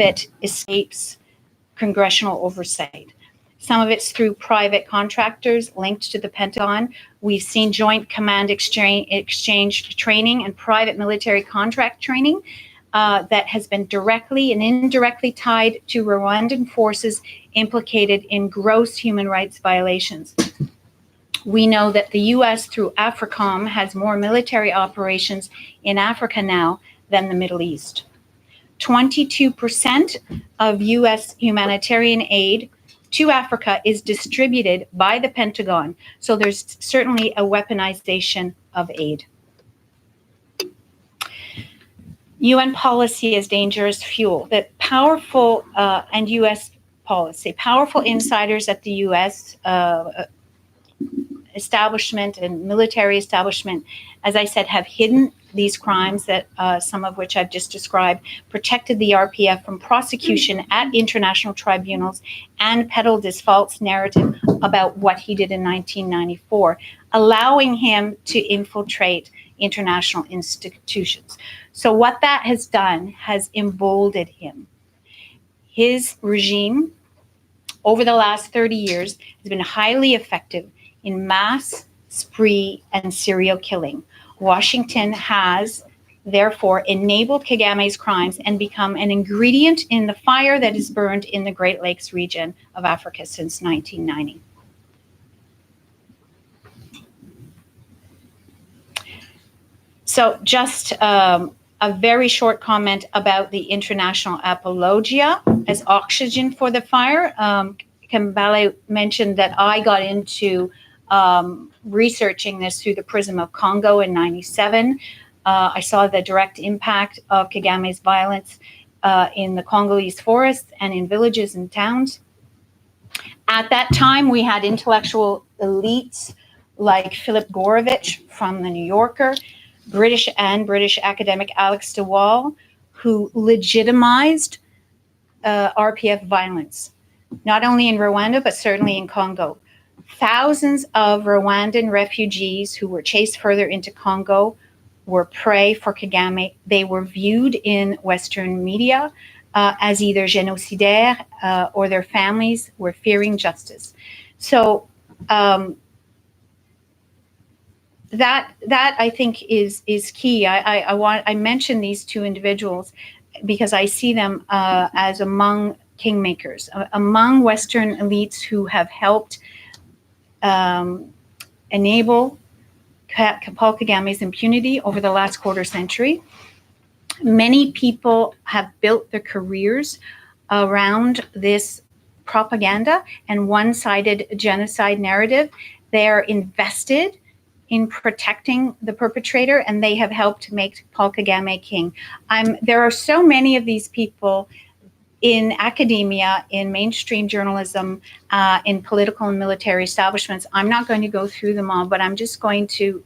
it escapes congressional oversight. Some of it's through private contractors linked to the Pentagon. We've seen joint command exchange training and private military contract training that has been directly and indirectly tied to Rwandan forces implicated in gross human rights violations. We know that the U.S. through AFRICOM has more military operations in Africa now than the Middle East. 22% of U.S. humanitarian aid to Africa is distributed by the Pentagon, so there's certainly a weaponization of aid. UN policy as dangerous fuel. That powerful and U.S. policy, powerful insiders at the U.S. Establishment and military establishment, as I said, have hidden these crimes that some of which I've just described, protected the RPF from prosecution at international tribunals, and peddled this false narrative about what he did in 1994, allowing him to infiltrate international institutions. So what that has done has emboldened him. His regime over the last 30 years has been highly effective in mass, spree, and serial killing. Washington has, therefore, enabled Kagame's crimes and become an ingredient in the fire that is burned in the Great Lakes region of Africa since 1990. So just a very short comment about the international apologia as oxygen for the fire. Kambale mentioned that I got into researching this through the prism of Congo in '97. I saw the direct impact of Kagame's violence in the Congolese forests and in villages and towns. At that time, we had intellectual elites like Philip Gourevitch from The New Yorker, British academic Alex de Waal, who legitimized RPF violence, not only in Rwanda, but certainly in Congo. Thousands of Rwandan refugees who were chased further into Congo were prey for Kagame. They were viewed in Western media as either génocidaires or their families were fearing justice. So that I think is key. I mention these two individuals because I see them as among kingmakers, among Western elites who have helped enable Paul Kagame's impunity over the last quarter century. Many people have built their careers around this propaganda and one-sided genocide narrative. They are invested in protecting the perpetrator, and they have helped make Paul Kagame king. There are so many of these people in academia, in mainstream journalism, in political and military establishments. I'm not going to go through them all, but I'm just going to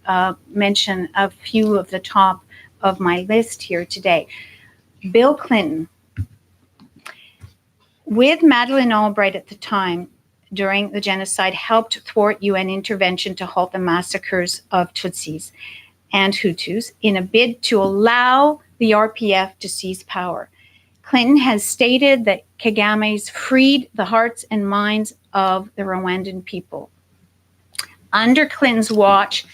mention a few of the top of my list here today. Bill Clinton, with Madeleine Albright at the time during the genocide, helped thwart UN intervention to halt the massacres of Tutsis and Hutus in a bid to allow the RPF to seize power. Clinton has stated that Kagame's freed the hearts and minds of the Rwandan people. Under Clinton's watch,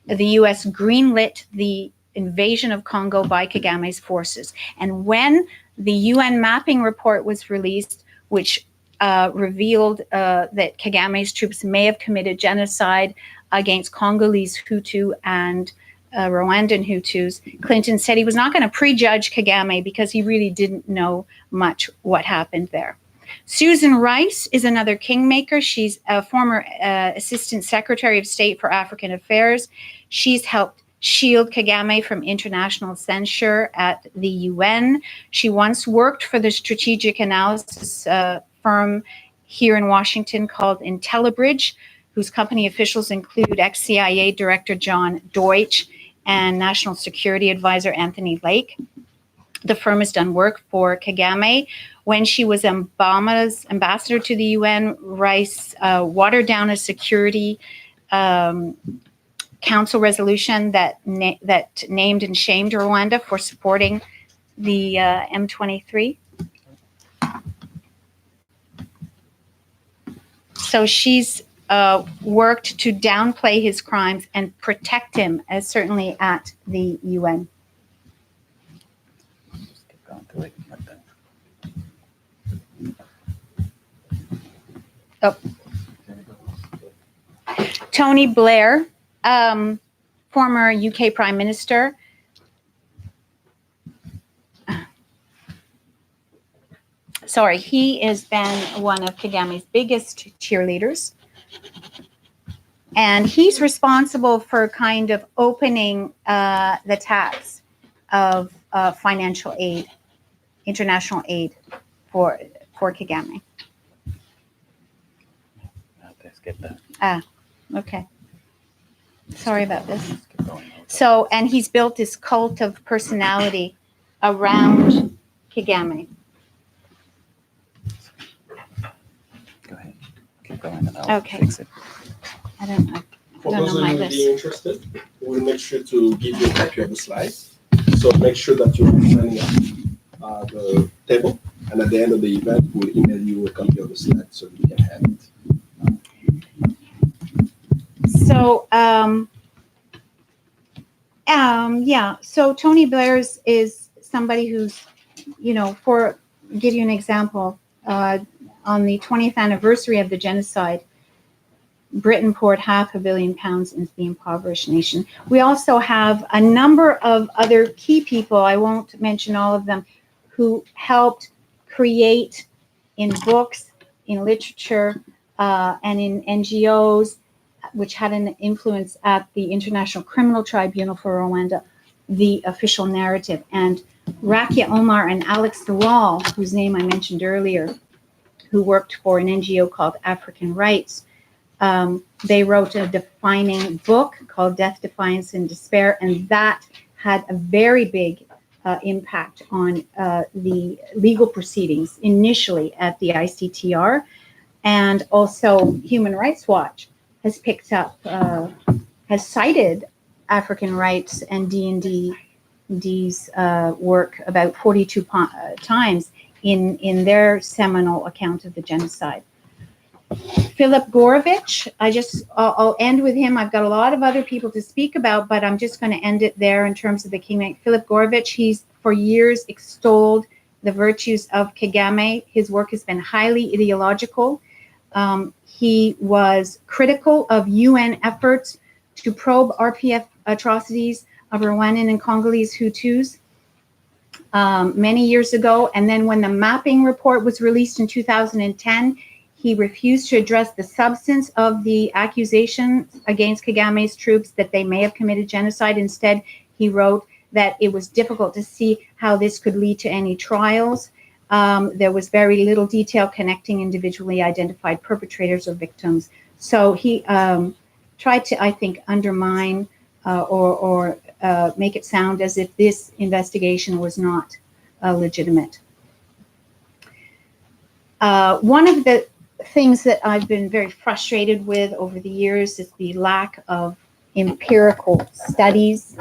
the U.S. greenlit the invasion of Congo by Kagame's forces. And when the UN mapping report was released, which revealed that Kagame's troops may have committed genocide against Congolese Hutu and Rwandan Hutus, Clinton said he was not going to prejudge Kagame because he really didn't know much what happened there. Susan Rice is another kingmaker. She's a former Assistant Secretary of State for African Affairs. She's helped shield Kagame from international censure at the UN. She once worked for the strategic analysis firm here in Washington called IntelliBridge, whose company officials include ex-CIA Director John Deutsch and National Security Advisor Anthony Lake. The firm has done work for Kagame. When she was Obama's ambassador to the UN, Rice watered down a Security Council resolution that named and shamed Rwanda for supporting the M23. So she's worked to downplay his crimes and protect him, as certainly at the UN. Just keep going till I can let that. Oh. Tony Blair, former UK Prime Minister. Sorry, he has been one of Kagame's biggest cheerleaders. And he's responsible for kind of opening the taps of financial aid, international aid for Kagame. Let's get that. Okay. Sorry about this. Let's keep going. So, and he's built this cult of personality around Kagame. Go ahead. Keep going and I'll Okay. fix it. I don't know. For Don't those know of my you list. being interested, we'll make sure to give you a copy of the slides. So make sure that you're signing up the table, and at the end of the event, we'll email you a copy of the slides so you can have it. So, yeah. So Tony Blair is somebody who's, for give you an example, on the 20th anniversary of the genocide, Britain poured £500 million into the impoverished nation. We also have a number of other key people, I won't mention all of them, who helped create in books, in literature, and in NGOs, which had an influence at the International Criminal Tribunal for Rwanda, the official narrative. And Rakia Omar and Alex Dewall, whose name I mentioned earlier, who worked for an NGO called African Rights, they wrote a defining book called Death, Defiance, and Despair, and that had a very big impact on the legal proceedings initially at the ICTR, and also Human Rights Watch has picked up, has cited African Rights and D&D's work about 42 times in their seminal account of the genocide. Philip Gourevitch, I'll end with him. I've got a lot of other people to speak about, but I'm just going to end it there in terms of the King. Philip Gourevitch, he's for years extolled the virtues of Kagame. His work has been highly ideological. He was critical of UN efforts to probe RPF atrocities of Rwandan and Congolese Hutus many years ago. And then when the mapping report was released in 2010, he refused to address the substance of the accusations against Kagame's troops that they may have committed genocide. Instead, he wrote that it was difficult to see how this could lead to any trials. There was very little detail connecting individually identified perpetrators or victims. So he tried to, I think, undermine or make it sound as if this investigation was not legitimate. One of the things that I've been very frustrated with over the years is the lack of empirical studies,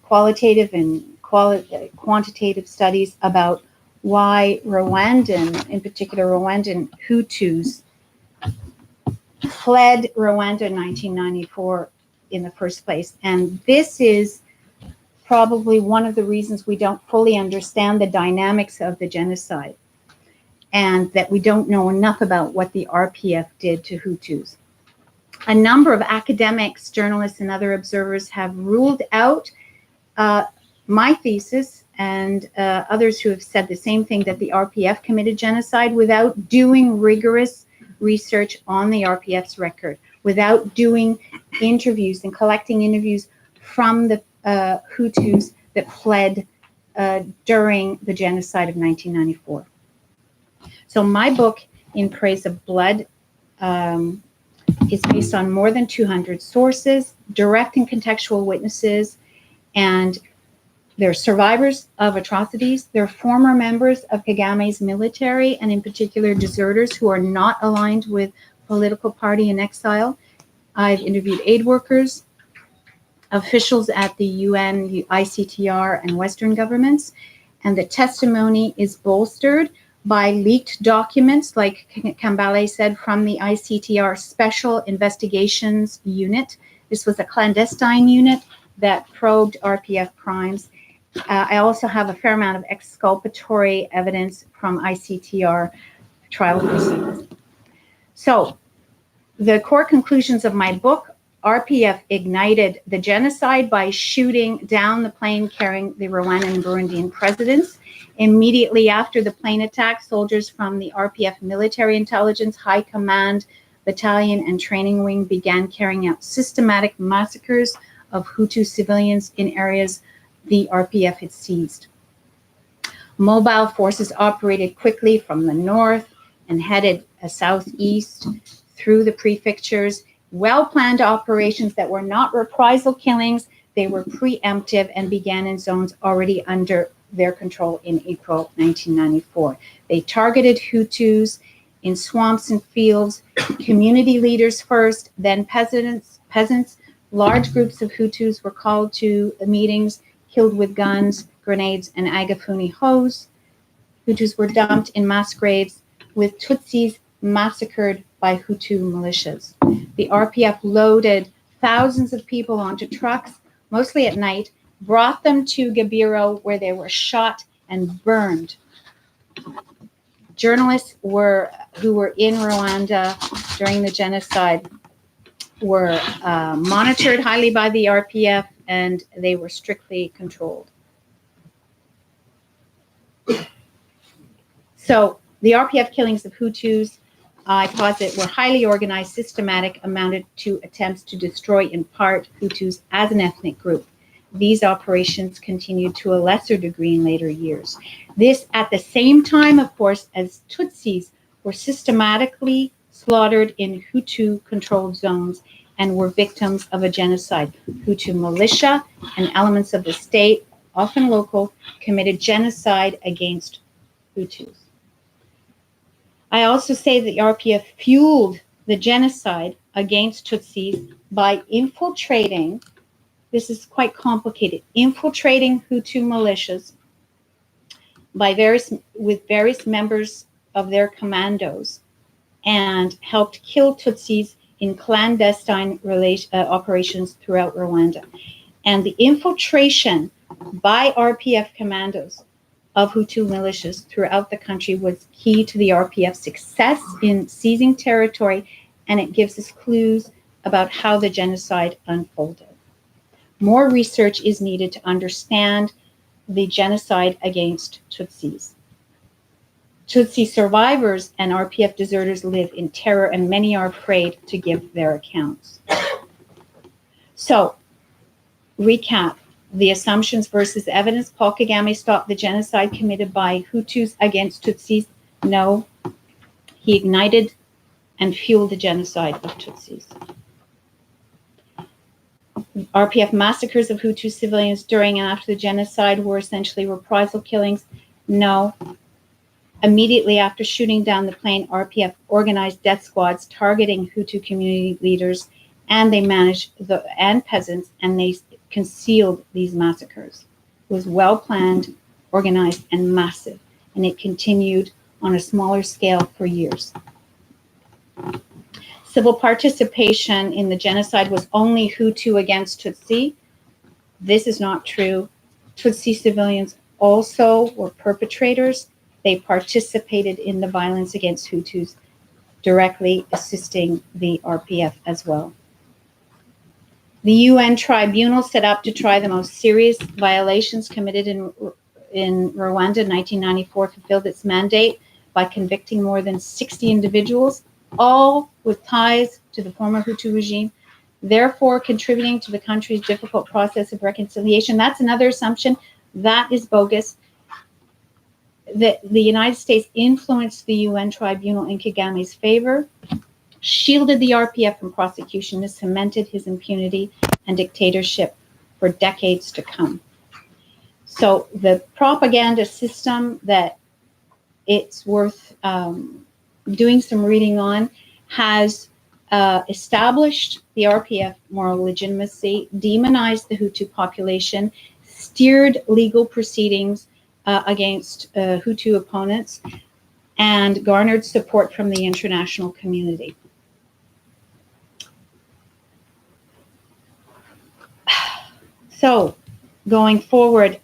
qualitative and quantitative studies about why Rwandan, in particular Rwandan Hutus, fled Rwanda in 1994 in the first place. And this is probably one of the reasons we don't fully understand the dynamics of the genocide, and that we don't know enough about what the RPF did to Hutus. A number of academics, journalists, and other observers have ruled out my thesis, and others who have said the same thing, that the RPF committed genocide, without doing rigorous research on the RPF's record, without doing interviews and collecting interviews from the Hutus that fled during the genocide of 1994. So my book, In Praise of Blood, is based on more than 200 sources, direct and contextual witnesses, and they're survivors of atrocities. They're former members of Kagame's military, and in particular deserters who are not aligned with political party in exile. I've interviewed aid workers, officials at the UN, ICTR, and Western governments, and the testimony is bolstered by leaked documents, like Kambale said, from the ICTR Special Investigations Unit. This was a clandestine unit that probed RPF crimes. I also have a fair amount of exculpatory evidence from ICTR trial proceedings. So the core conclusions of my book: RPF ignited the genocide by shooting down the plane carrying the Rwandan and Burundian presidents. Immediately after the plane attack, soldiers from the RPF Military Intelligence High Command Battalion and Training Wing began carrying out systematic massacres of Hutu civilians in areas the RPF had seized. Mobile forces operated quickly from the north and headed southeast through the prefectures. Well-planned operations that were not reprisal killings, they were preemptive and began in zones already under their control in April 1994. They targeted Hutus in swamps and fields, community leaders first, then peasants. Large groups of Hutus were called to meetings, killed with guns, grenades, and agafuni hose. Hutus were dumped in mass graves, with Tutsis massacred by Hutu militias. The RPF loaded thousands of people onto trucks, mostly at night, brought them to Gabiro, where they were shot and burned. Journalists who were in Rwanda during the genocide were monitored highly by the RPF, and they were strictly controlled. So the RPF killings of Hutus, I posit, were highly organized, systematic, amounted to attempts to destroy in part Hutus as an ethnic group. These operations continued to a lesser degree in later years. This at the same time, of course, as Tutsis were systematically slaughtered in Hutu-controlled zones and were victims of a genocide. Hutu militia and elements of the state, often local, committed genocide against Hutus. I also say that the RPF fueled the genocide against Tutsis by infiltrating, this is quite complicated, infiltrating Hutu militias with various members of their commandos, and helped kill Tutsis in clandestine operations throughout Rwanda. And the infiltration by RPF commandos of Hutu militias throughout the country was key to the RPF's success in seizing territory, and it gives us clues about how the genocide unfolded. More research is needed to understand the genocide against Tutsis. Tutsi survivors and RPF deserters live in terror, and many are afraid to give their accounts. So, recap. The assumptions versus evidence. Paul Kagame stopped the genocide committed by Hutus against Tutsis. No. He ignited and fueled the genocide of Tutsis. RPF massacres of Hutu civilians during and after the genocide were essentially reprisal killings. No. Immediately after shooting down the plane, RPF organized death squads targeting Hutu community leaders, and they managed and peasants, and they concealed these massacres. It was well planned, organized, and massive, and it continued on a smaller scale for years. Civil participation in the genocide was only Hutu against Tutsi. This is not true. Tutsi civilians also were perpetrators. They participated in the violence against Hutus, directly assisting the RPF as well. The UN tribunal set up to try the most serious violations committed in Rwanda in 1994 fulfilled its mandate by convicting more than 60 individuals, all with ties to the former Hutu regime, therefore contributing to the country's difficult process of reconciliation. That's another assumption. That is bogus. The United States influenced the UN tribunal in Kagame's favor, shielded the RPF from prosecution, and cemented his impunity and dictatorship for decades to come. So the propaganda system that it's worth doing some reading on has established the RPF moral legitimacy, demonized the Hutu population, steered legal proceedings against Hutu opponents, and garnered support from the international community. So, going forward,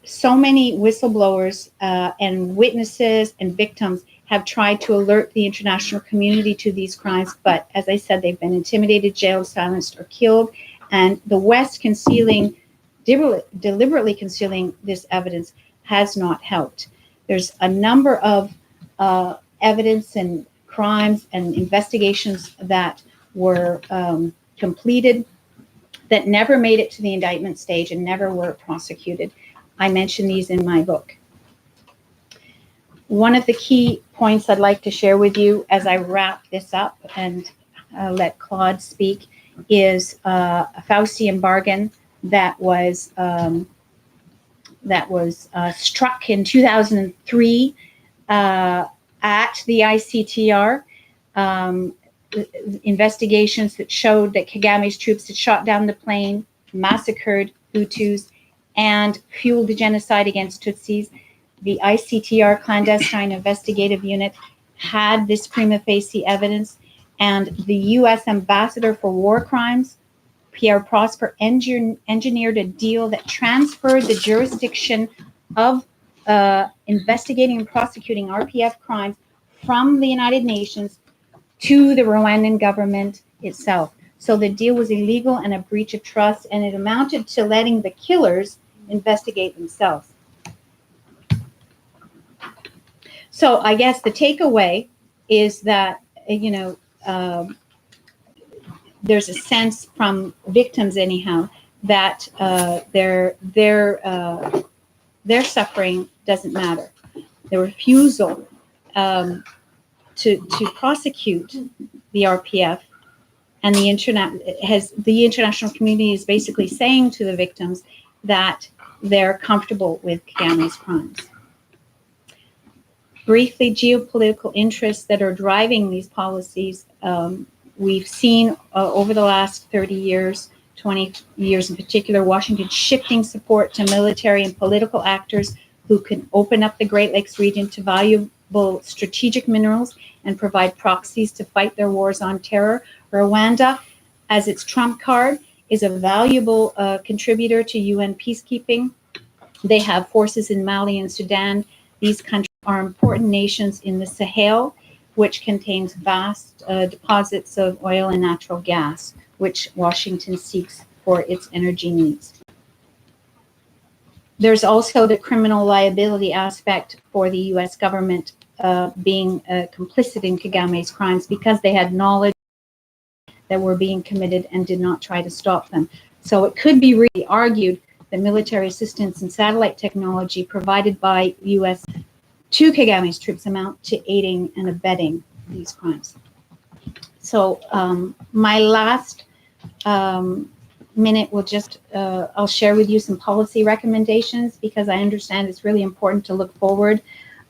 so many whistleblowers and witnesses and victims have tried to alert the international community to these crimes, but as I said, they've been intimidated, jailed, silenced, or killed, and the West deliberately concealing this evidence has not helped. There's a number of evidence and crimes and investigations that were completed that never made it to the indictment stage and never were prosecuted. I mention these in my book. One of the key points I'd like to share with you as I wrap this up and let Claude speak is a Faustian bargain that was struck in 2003 at the ICTR. Investigations that showed that Kagame's troops had shot down the plane, massacred Hutus, and fueled the genocide against Tutsis. The ICTR clandestine investigative unit had this prima facie evidence, and the U.S. ambassador for war crimes, Pierre Prosper, engineered a deal that transferred the jurisdiction of investigating and prosecuting RPF crimes from the United Nations to the Rwandan government itself. So the deal was illegal and a breach of trust, and it amounted to letting the killers investigate themselves. So I guess the takeaway is that, there's a sense from victims anyhow that their suffering doesn't matter. The refusal to prosecute the RPF and the international community is basically saying to the victims that they're comfortable with Kagame's crimes. Briefly, geopolitical interests that are driving these policies. We've seen over the last 30 years, 20 years in particular, Washington shifting support to military and political actors who can open up the Great Lakes region to valuable strategic minerals and provide proxies to fight their wars on terror. Rwanda, as its trump card, is a valuable contributor to UN peacekeeping. They have forces in Mali and Sudan. These countries are important nations in the Sahel, which contains vast deposits of oil and natural gas, which Washington seeks for its energy needs. There's also the criminal liability aspect for the U.S. government being complicit in Kagame's crimes because they had knowledge that were being committed and did not try to stop them. So it could be really argued that military assistance and satellite technology provided by U.S. to Kagame's troops amount to aiding and abetting these crimes. So my last minute will just, I'll share with you some policy recommendations because I understand it's really important to look forward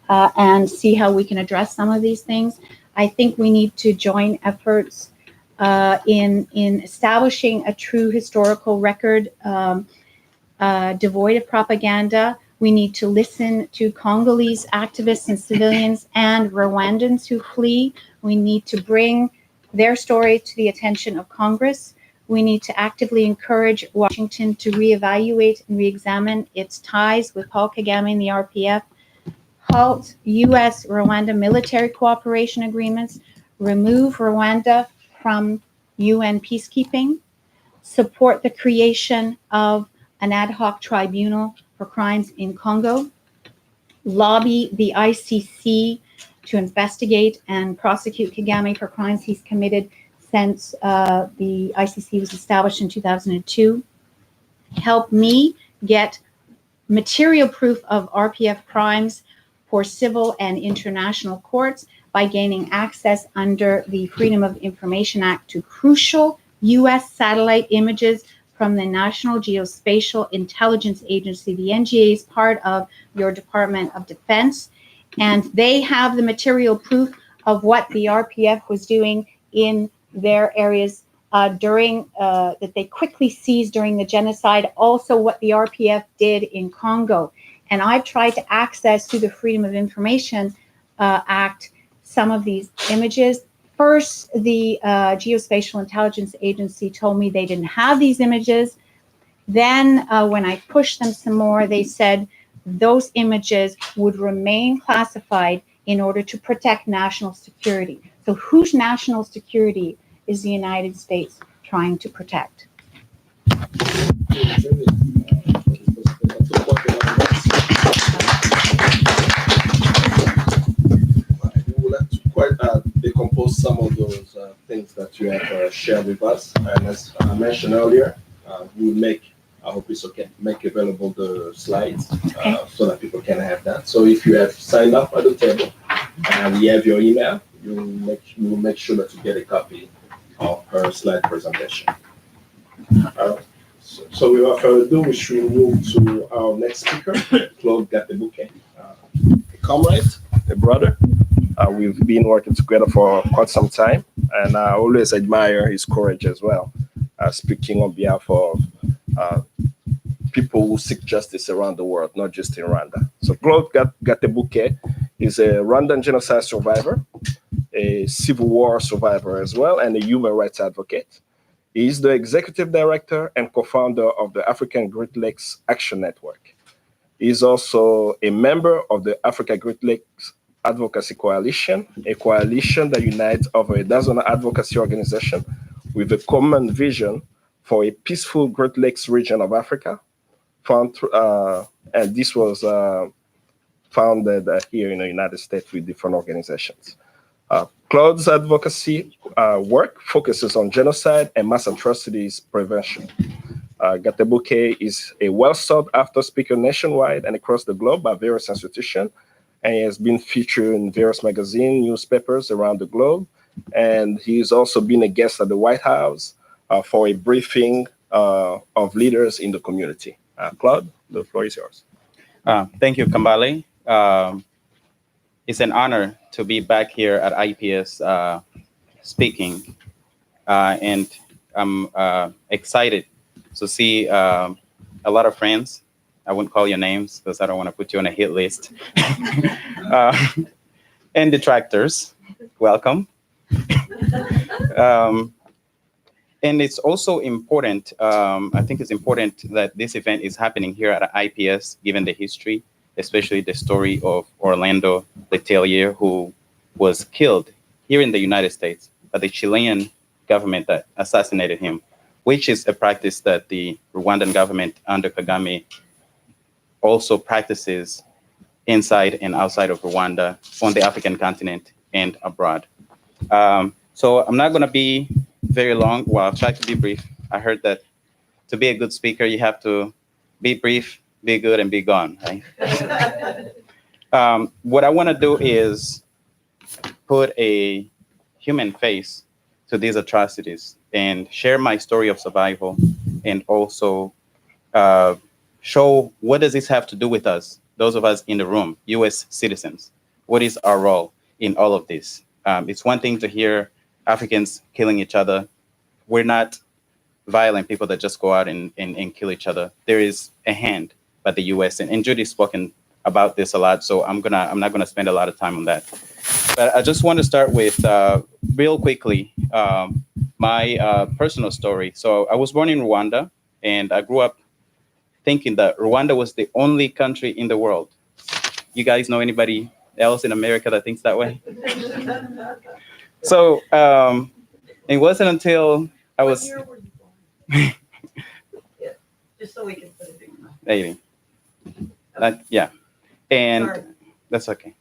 and see how we can address some of these things. I think we need to join efforts in establishing a true historical record devoid of propaganda. We need to listen to Congolese activists and civilians and Rwandans who flee. We need to bring their story to the attention of Congress. We need to actively encourage Washington to reevaluate and reexamine its ties with Paul Kagame and the RPF, halt U.S.-Rwanda military cooperation agreements, remove Rwanda from UN peacekeeping, support the creation of an ad hoc tribunal for crimes in Congo, lobby the ICC to investigate and prosecute Kagame for crimes he's committed since the ICC was established in 2002. Help me get material proof of RPF crimes for civil and international courts by gaining access under the Freedom of Information Act to crucial U.S. satellite images from the National Geospatial Intelligence Agency. The NGA is part of your Department of Defense, and they have the material proof of what the RPF was doing in their areas during that they quickly seized during the genocide, also what the RPF did in Congo. And I've tried to access through the Freedom of Information Act some of these images. First, the Geospatial Intelligence Agency told me they didn't have these images. Then when I pushed them some more, they said those images would remain classified in order to protect national security. So whose national security is the United States trying to protect? We would like to quite decompose some of those things that you have shared with us. And as I mentioned earlier, we'll I hope it's okay, make available the slides so that people can have that. So if you have signed up at the table and we have your email, you will make sure that you get a copy of her slide presentation. So without further ado, we should move to our next speaker, Claude Gatebuke, a comrade, a brother. We've been working together for quite some time, and I always admire his courage as well, speaking on behalf of people who seek justice around the world, not just in Rwanda. So Claude Gatebuke is a Rwandan genocide survivor, a civil war survivor as well, and a human rights advocate. He is the executive director and co-founder of the African Great Lakes Action Network. He is also a member of the Africa Great Lakes Advocacy Coalition, a coalition that unites over a dozen advocacy organizations with a common vision for a peaceful Great Lakes region of Africa. And this was founded here in the United States with different organizations. Claude's advocacy work focuses on genocide and mass atrocities prevention. Gatebuke is a well-sought-after speaker nationwide and across the globe by various institutions, and he has been featured in various magazines, newspapers around the globe, and he's also been a guest at the White House for a briefing of leaders in the community. Claude, the floor is yours. Thank you, Kambale. It's an honor to be back here at IPS speaking, and I'm excited to see a lot of friends. I wouldn't call your names because I don't want to put you on a hit list. And detractors, welcome. And it's also important, I think it's important that this event is happening here at IPS, given the history, especially the story of Orlando Letelier, who was killed here in the United States by the Chilean government that assassinated him, which is a practice that the Rwandan government under Kagame also practices inside and outside of Rwanda, on the African continent and abroad. So I'm not going to be very long. Well, I'll try to be brief. I heard that to be a good speaker, you have to be brief, be good, and be gone, right? What I want to do is put a human face to these atrocities and share my story of survival, and also show what does this have to do with us, those of us in the room, US citizens. What is our role in all of this? It's one thing to hear Africans killing each other. We're not violent people that just go out and kill each other. There is a hand by the US, and Judy's spoken about this a lot, so I'm not gonna spend a lot of time on that. But I just want to start with, real quickly, my personal story. So I was born in Rwanda, and I grew up thinking that Rwanda was the only country in the world. You guys know anybody else in America that thinks that way? So it wasn't until I was... What year were you born? Yeah, just so we can put it in. 80. Yeah, and Sorry. that's okay.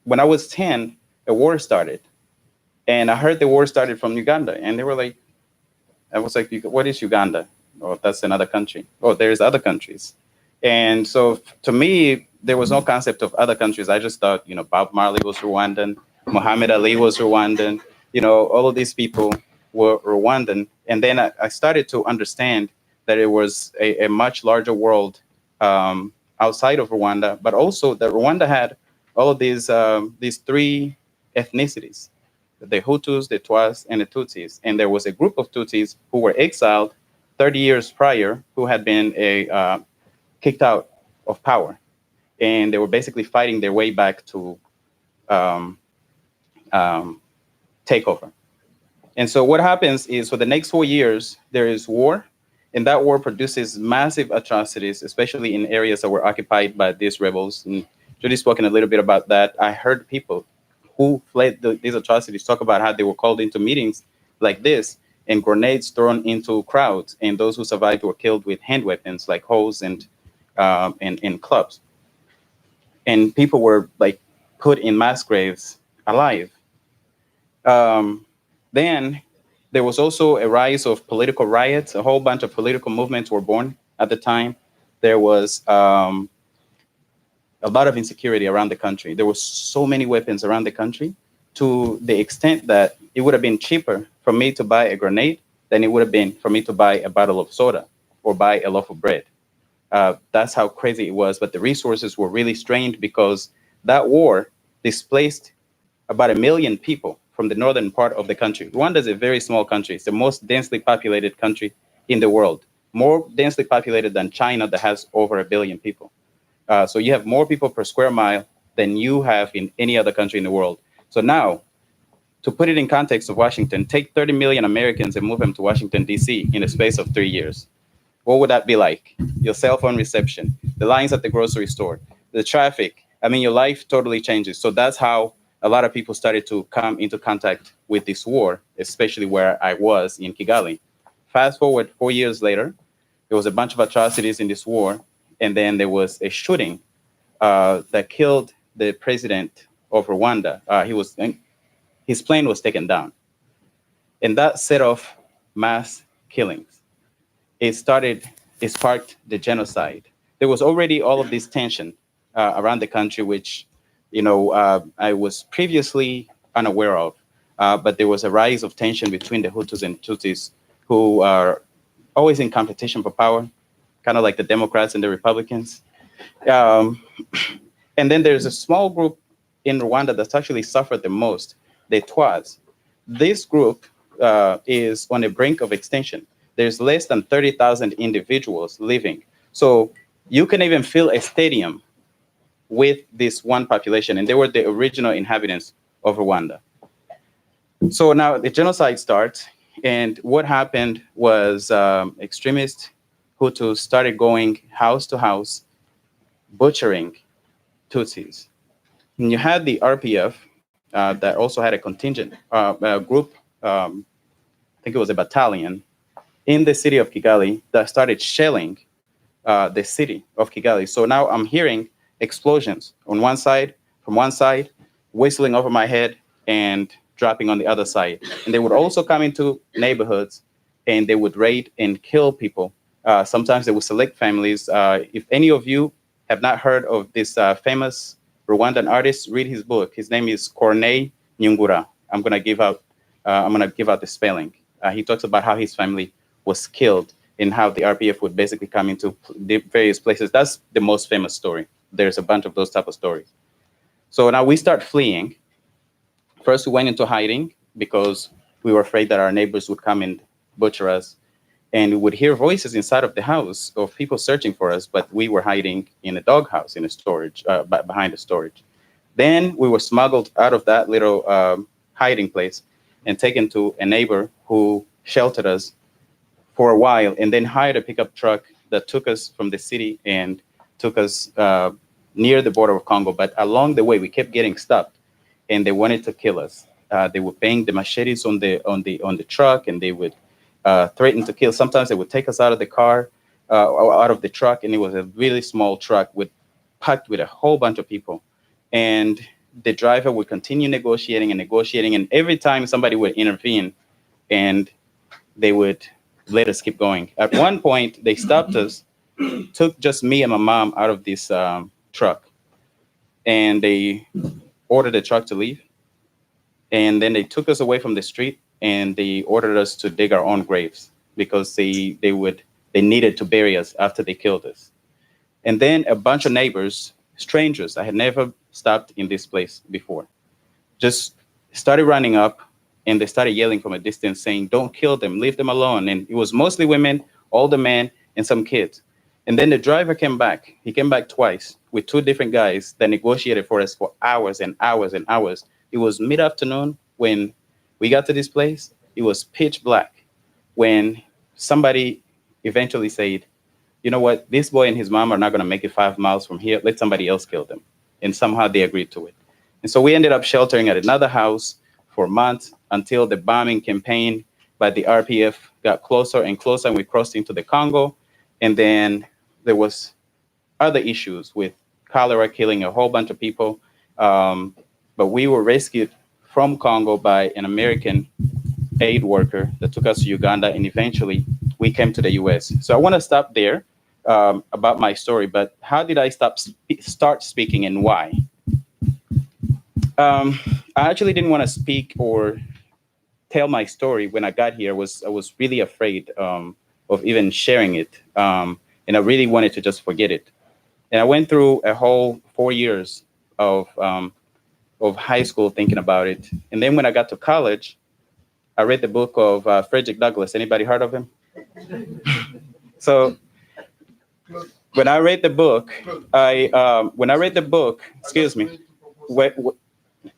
When I was 10, a war started, and I heard the war started from Uganda, and they were like, I was like, what is Uganda? Oh, that's another country. Oh, there's other countries. And so to me, there was no concept of other countries. I just thought, Bob Marley was Rwandan, Muhammad Ali was Rwandan, all of these people were Rwandan. And then I started to understand that it was a much larger world outside of Rwanda, but also that Rwanda had all of these three ethnicities: the Hutus, the Twas, and the Tutsis. And there was a group of Tutsis who were exiled 30 years prior, who had been kicked out of power. and they were basically fighting their way back to take over. And so what happens is for the next 4 years, there is war, and that war produces massive atrocities, especially in areas that were occupied by these rebels. And Judy's spoken a little bit about that. I heard people who fled these atrocities talk about how they were called into meetings like this and grenades thrown into crowds, and those who survived were killed with hand weapons like hoes and clubs. And people were like put in mass graves alive. Then there was also a rise of political riots. A whole bunch of political movements were born at the time. There was a lot of insecurity around the country. There were so many weapons around the country to the extent that it would have been cheaper for me to buy a grenade than it would have been for me to buy a bottle of soda or buy a loaf of bread. That's how crazy it was. But the resources were really strained because that war displaced about 1 million people from the northern part of the country. Rwanda is a very small country. It's the most densely populated country in the world, more densely populated than China that has over 1 billion people. So you have more people per square mile than you have in any other country in the world. So now, to put it in context of Washington, take 30 million Americans and move them to Washington, D.C. in a space of 3 years. What would that be like? Your cell phone reception, the lines at the grocery store, the traffic. I mean, your life totally changes. So that's how a lot of people started to come into contact with this war, especially where I was in Kigali. Fast forward 4 years later, there was a bunch of atrocities in this war. And then there was a shooting that killed the president of Rwanda. His plane was taken down. And that set off mass killings. It sparked the genocide. There was already all of this tension around the country, which I was previously unaware of, but there was a rise of tension between the Hutus and Tutsis, who are always in competition for power, kind of like the Democrats and the Republicans. And then there's a small group in Rwanda that's actually suffered the most, the Twas. This group is on the brink of extinction. There's less than 30,000 individuals living. So you can even fill a stadium with this one population, and they were the original inhabitants of Rwanda. So now the genocide starts, and what happened was extremist Hutus started going house to house, butchering Tutsis. And you had the RPF that also had a contingent group, I think it was a battalion, in the city of Kigali that started shelling the city of Kigali. So now I'm hearing explosions on one side, from one side, whistling over my head and dropping on the other side. And they would also come into neighborhoods and they would raid and kill people. Sometimes they would select families. If any of you have not heard of this famous Rwandan artist, read his book. His name is Corneille Nyungura. I'm gonna give out the spelling. He talks about how his family was killed and how the RPF would basically come into the various places. That's the most famous story. There's a bunch of those type of stories. So now we start fleeing. First, we went into hiding because we were afraid that our neighbors would come and butcher us. And we would hear voices inside of the house of people searching for us, but we were hiding in a doghouse, in a storage, behind a storage. Then we were smuggled out of that little hiding place and taken to a neighbor who sheltered us for a while, and then hired a pickup truck that took us from the city and took us near the border of Congo. But along the way, we kept getting stopped, and they wanted to kill us. They would bang the machetes on the truck, and they would threaten to kill. Sometimes they would take us out of the car, or out of the truck, and it was a really small truck packed with a whole bunch of people. And the driver would continue negotiating, and every time somebody would intervene, and they would let us keep going. At one point, they stopped us, took just me and my mom out of this truck, and they ordered the truck to leave. And then they took us away from the street, and they ordered us to dig our own graves because they needed to bury us after they killed us. And then a bunch of neighbors, strangers, I had never stopped in this place before, just started running up, and they started yelling from a distance saying, "Don't kill them, leave them alone." And it was mostly women, older men, and some kids. And then the driver came back. He came back twice. with two different guys that negotiated for us for hours and hours and hours. It was mid-afternoon when we got to this place. It was pitch black when somebody eventually said, you know what, this boy and his mom are not going to make it 5 miles from here. Let somebody else kill them. And somehow they agreed to it. And so we ended up sheltering at another house for months until the bombing campaign by the RPF got closer and closer, and we crossed into the Congo. And then there was other issues with cholera killing a whole bunch of people. But we were rescued from Congo by an American aid worker that took us to Uganda, and eventually we came to the US. So I want to stop there about my story, but how did I start speaking and why? I actually didn't want to speak or tell my story when I got here. I was really afraid of even sharing it, and I really wanted to just forget it. And I went through a whole 4 years of high school thinking about it. And then when I got to college, I read the book of Frederick Douglass. Anybody heard of him? So when I read the book, excuse me.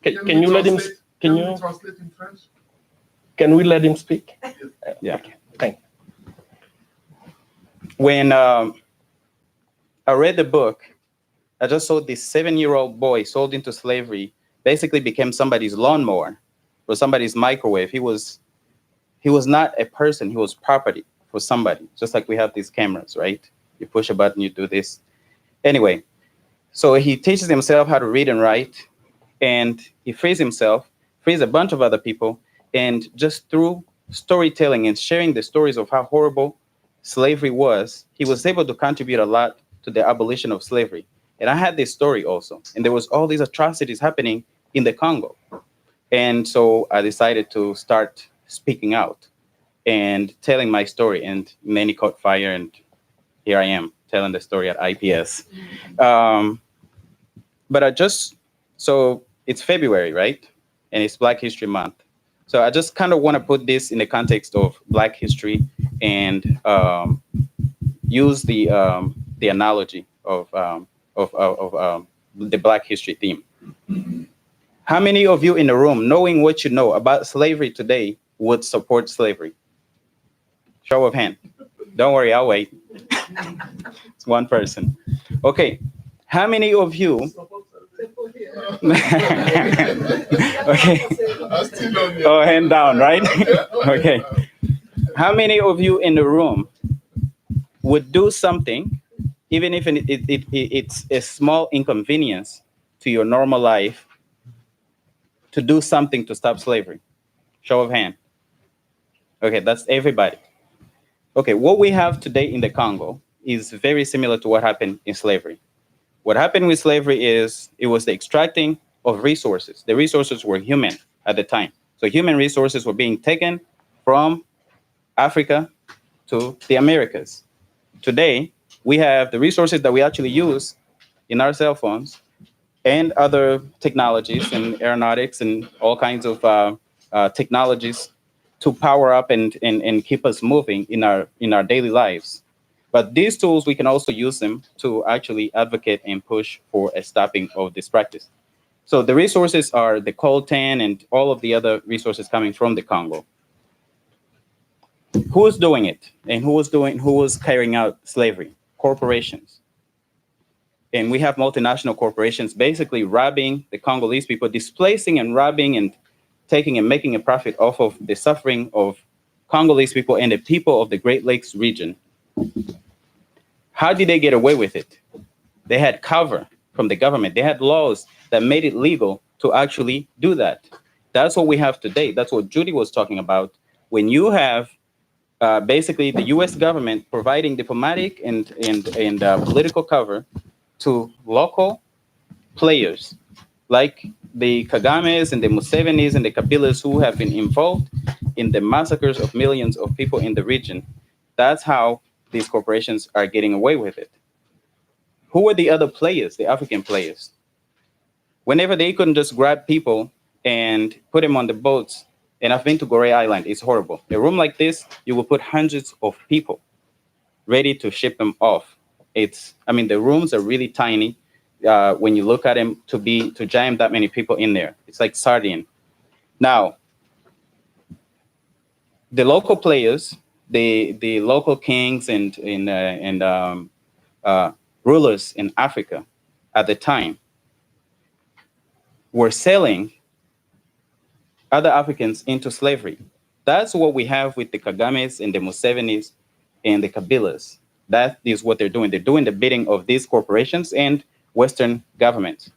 Can you let him? Can you translate in French? Can we let him speak? Yeah. Thank you. When I read the book, I just saw this 7-year-old boy sold into slavery basically became somebody's lawnmower or somebody's microwave. He was not a person. He was property for somebody, just like we have these cameras, right? You push a button, you do this. Anyway, so he teaches himself how to read and write, and he frees himself, frees a bunch of other people, and just through storytelling and sharing the stories of how horrible slavery was, he was able to contribute a lot to the abolition of slavery. And I had this story also, and there was all these atrocities happening in the Congo. And so I decided to start speaking out and telling my story, and many caught fire, and here I am telling the story at IPS. So it's February, right? And it's Black History Month. So I just kind of want to put this in the context of Black history and use the analogy of the Black history theme. How many of you in the room, knowing what you know about slavery today, would support slavery? Show of hand. Don't worry, I'll wait. It's one person. Okay. How many of you? Okay. Oh, hand down, right? Okay. How many of you in the room would do something, even if it's a small inconvenience to your normal life, to do something to stop slavery? Show of hand. Okay, that's everybody. Okay, what we have today in the Congo is very similar to what happened in slavery. What happened with slavery is it was the extracting of resources. The resources were human at the time. So human resources were being taken from Africa to the Americas. Today, we have the resources that we actually use in our cell phones and other technologies and aeronautics and all kinds of technologies to power up and keep us moving in our daily lives. But these tools, we can also use them to actually advocate and push for a stopping of this practice. So the resources are the coltan and all of the other resources coming from the Congo. Who is doing it? And who was carrying out slavery? Corporations. And we have multinational corporations basically robbing the Congolese people, displacing and robbing and taking and making a profit off of the suffering of Congolese people and the people of the Great Lakes region. How did they get away with it? They had cover from the government. They had laws that made it legal to actually do that. That's what we have today. That's what Judy was talking about. When you have basically the US government providing diplomatic and political cover to local players like the Kagames and the Musavenis and the Kabilas who have been involved in the massacres of millions of people in the region. That's how these corporations are getting away with it. Who were the other players, the African players? Whenever they couldn't just grab people and put them on the boats, and I've been to Gorée Island, it's horrible. A room like this, you will put hundreds of people ready to ship them off. The rooms are really tiny. when you look at him to jam that many people in there. It's like sardine. Now, the local players, the local kings and rulers in Africa at the time were selling other Africans into slavery. That's what we have with the Kagames and the Musavenis and the Kabilas. That is what they're doing. They're doing the bidding of these corporations and Western governments.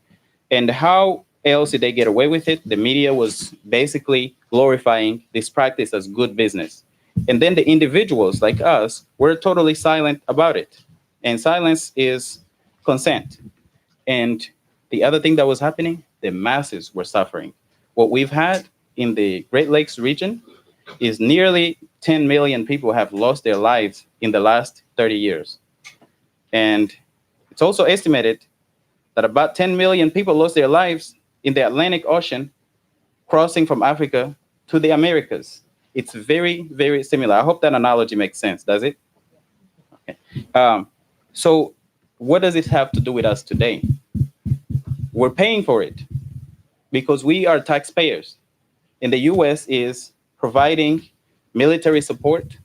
And how else did they get away with it? The media was basically glorifying this practice as good business. And then the individuals like us were totally silent about it. And silence is consent. And the other thing that was happening, the masses were suffering. What we've had in the Great Lakes region is nearly 10 million people have lost their lives in the last 30 years. And it's also estimated that about 10 million people lost their lives in the Atlantic Ocean, crossing from Africa to the Americas. It's very, very similar. I hope that analogy makes sense, does it? Okay. So what does it have to do with us today? We're paying for it because we are taxpayers. And the US is providing military support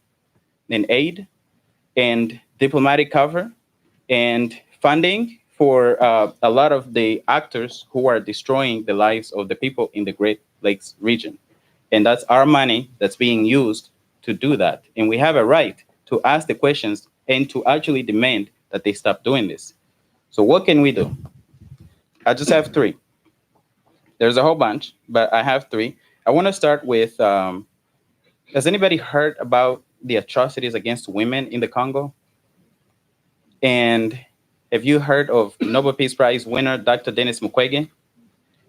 and aid and diplomatic cover and funding for a lot of the actors who are destroying the lives of the people in the Great Lakes region. And that's our money that's being used to do that. And we have a right to ask the questions and to actually demand that they stop doing this. So what can we do? I just have three. There's a whole bunch, but I have three. I want to start with, has anybody heard about the atrocities against women in the Congo? And have you heard of Nobel Peace Prize winner, Dr. Denis Mukwege?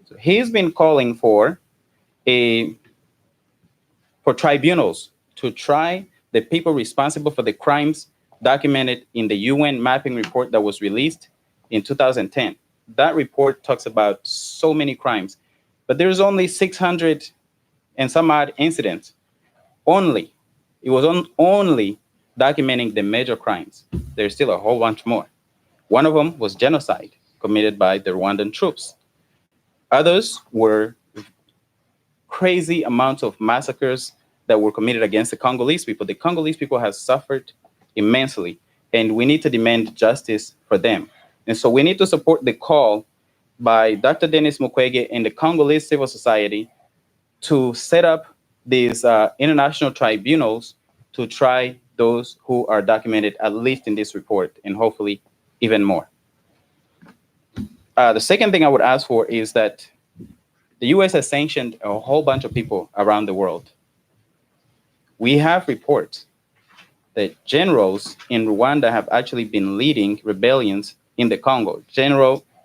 So he's been calling for tribunals to try the people responsible for the crimes documented in the UN mapping report that was released in 2010. That report talks about so many crimes, but there's only 600 and some odd incidents. Only. It was only documenting the major crimes. There's still a whole bunch more. One of them was genocide committed by the Rwandan troops. Others were crazy amounts of massacres that were committed against the Congolese people. The Congolese people have suffered immensely, and we need to demand justice for them. And so we need to support the call by Dr. Denis Mukwege and the Congolese civil society to set up these international tribunals to try those who are documented, at least in this report, and hopefully even more. The second thing I would ask for is that the US has sanctioned a whole bunch of people around the world. We have reports that generals in Rwanda have actually been leading rebellions in the Congo.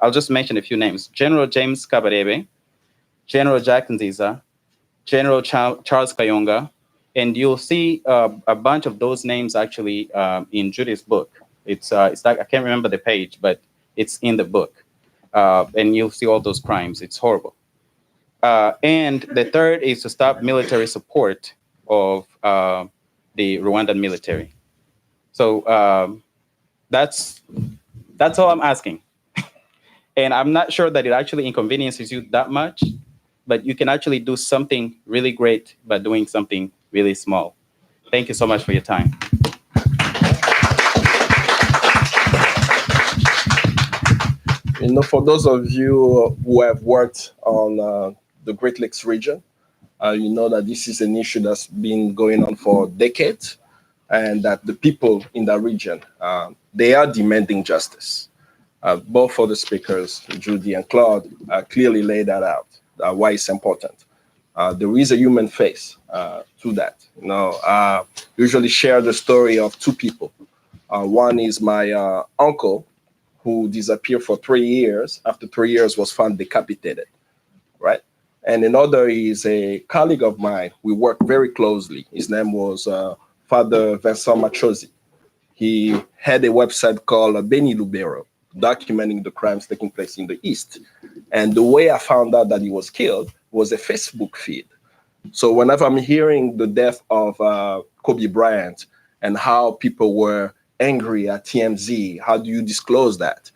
I'll just mention a few names. General James Kabarebe, General Jack Nziza, General Charles Kayonga, and you'll see a bunch of those names actually in Judy's book. It's like, I can't remember the page, but it's in the book. And you'll see all those crimes. It's horrible. And the third is to stop military support of the Rwandan military. So that's all I'm asking. And I'm not sure that it actually inconveniences you that much, but you can actually do something really great by doing something really small. Thank you so much for your time. You know, for those of you who have worked on the Great Lakes region, you know that this is an issue that's been going on for decades, and that the people in that region, they are demanding justice. Both for the speakers, Judy and Claude, clearly laid that out, why it's important. There is a human face to that. You know, usually share the story of two people. One is my uncle, who disappeared for 3 years. After 3 years, was found decapitated, right? And another is a colleague of mine. We worked very closely. His name was Father Vincent Machozi. He had a website called Beni Lubero, documenting the crimes taking place in the East. And the way I found out that he was killed was a Facebook feed. So whenever I'm hearing the death of Kobe Bryant and how people were angry at TMZ, how do you disclose that?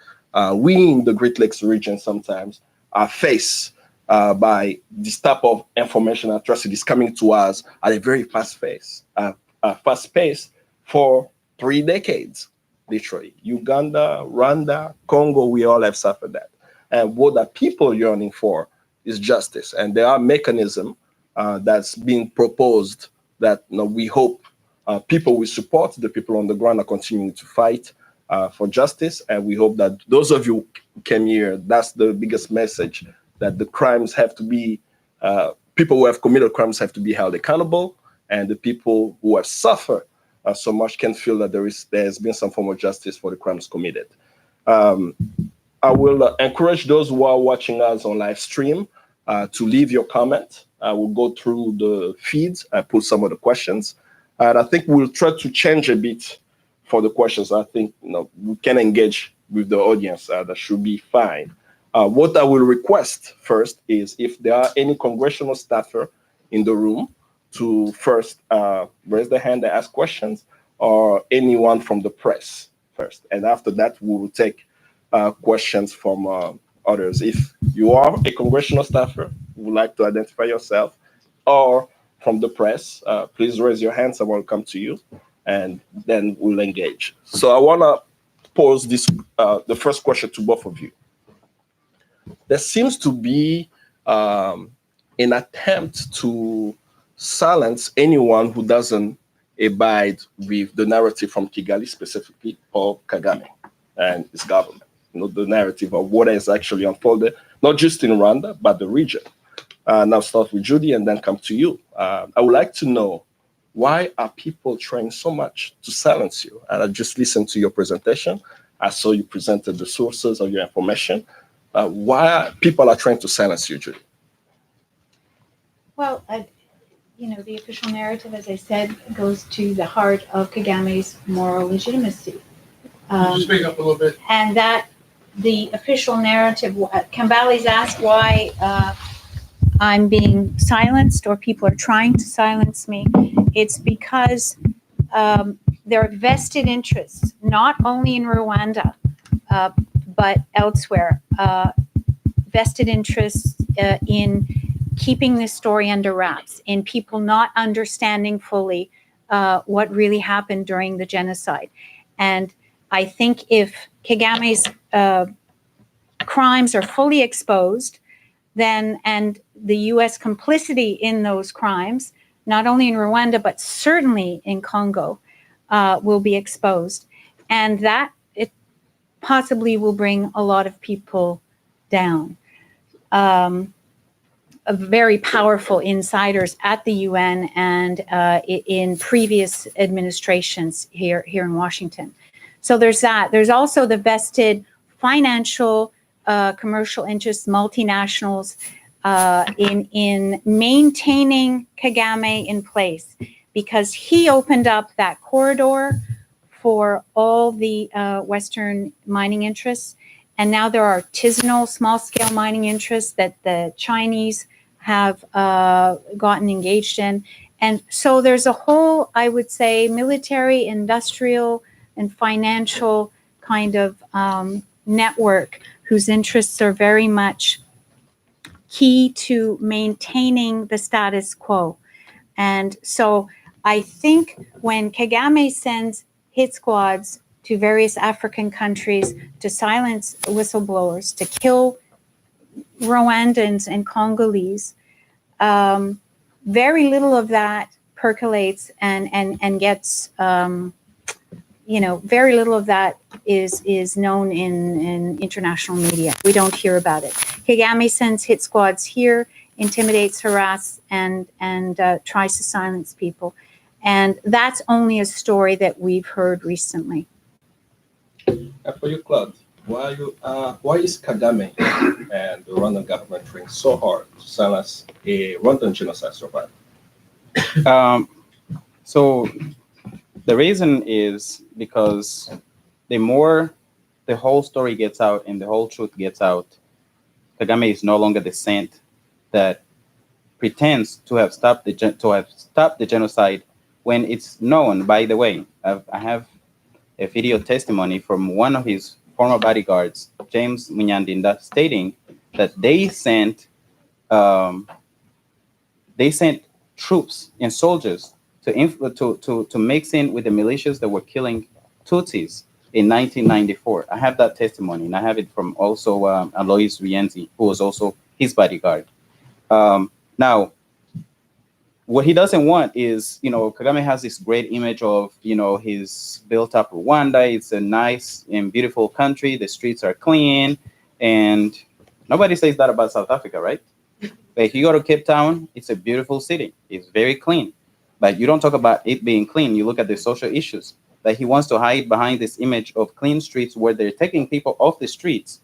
we in the Great Lakes region sometimes are faced by this type of information atrocities coming to us at a very fast pace for 3 decades, literally. Uganda, Rwanda, Congo, we all have suffered that. And what the people yearning for is justice. And there are mechanisms that's being proposed that we hope people will support. The people on the ground are continuing to fight for justice. And we hope that those of you who came here, that's the biggest message, that the crimes have to be, people who have committed crimes have to be held accountable, and the people who have suffered so much can feel that there has been some form of justice for the crimes committed. I will encourage those who are watching us on live stream to leave your comment. I will go through the feeds and put some of the questions. And I think we'll try to change a bit for the questions. I think we can engage with the audience. That should be fine. What I will request first is if there are any congressional staffer in the room to first raise their hand and ask questions, or anyone from the press first. And after that, we will take questions from others. If you are a congressional staffer, would like to identify yourself, or from the press, please raise your hands. I will come to you, and then we'll engage. So I want to pose this, the first question to both of you. There seems to be an attempt to silence anyone who doesn't abide with the narrative from Kigali, specifically Paul Kagame and his government. The narrative of what has actually unfolded, not just in Rwanda, but the region. Now start with Judy and then come to you. I would like to know, why are people trying so much to silence you? And I just listened to your presentation. I saw you presented the sources of your information. Why people are trying to silence you, Judy? Well, the official narrative, as I said, goes to the heart of Kagame's moral legitimacy. Could you speak up a little bit? And that the official narrative, Kambale's asked why I'm being silenced, or people are trying to silence me. It's because there are vested interests, not only in Rwanda, but elsewhere. Vested interests in keeping this story under wraps, in people not understanding fully what really happened during the genocide. And I think if Kagame's crimes are fully exposed, then, and the U.S. complicity in those crimes, not only in Rwanda, but certainly in Congo, will be exposed. And that it possibly will bring a lot of people down. Very powerful insiders at the UN and in previous administrations here in Washington. So there's that. There's also the vested financial, commercial interests, multinationals in maintaining Kagame in place, because he opened up that corridor for all the Western mining interests. And now there are artisanal, small-scale mining interests that the Chinese have gotten engaged in. And so there's a whole, I would say, military, industrial, and financial kind of network whose interests are very much key to maintaining the status quo. And so I think when Kagame sends hit squads to various African countries to silence whistleblowers, to kill Rwandans and Congolese, very little of that percolates and gets, very little of that is known in international media. We don't hear about it. Kagame sends hit squads here, intimidates, harass, and tries to silence people. And that's only a story that we've heard recently. For you, Claude, why is Kagame and the Rwandan government trying so hard to silence a Rwandan genocide survivor? So the reason is because the more the whole story gets out and the whole truth gets out, Kagame is no longer the saint that pretends to have stopped the genocide, when it's known. By the way, I have a video testimony from one of his former bodyguards, James Munyandinda, stating that they sent troops and soldiers to mix in with the militias that were killing Tutsis in 1994. I have that testimony, and I have it from also Alois Rienzi, who was also his bodyguard. Now, what he doesn't want is, Kagame has this great image of, his built up Rwanda. It's a nice and beautiful country. The streets are clean, and nobody says that about South Africa, right? But if you go to Cape Town, it's a beautiful city. It's very clean. But you don't talk about it being clean. You look at the social issues. That he wants to hide behind this image of clean streets where they're taking people off the streets,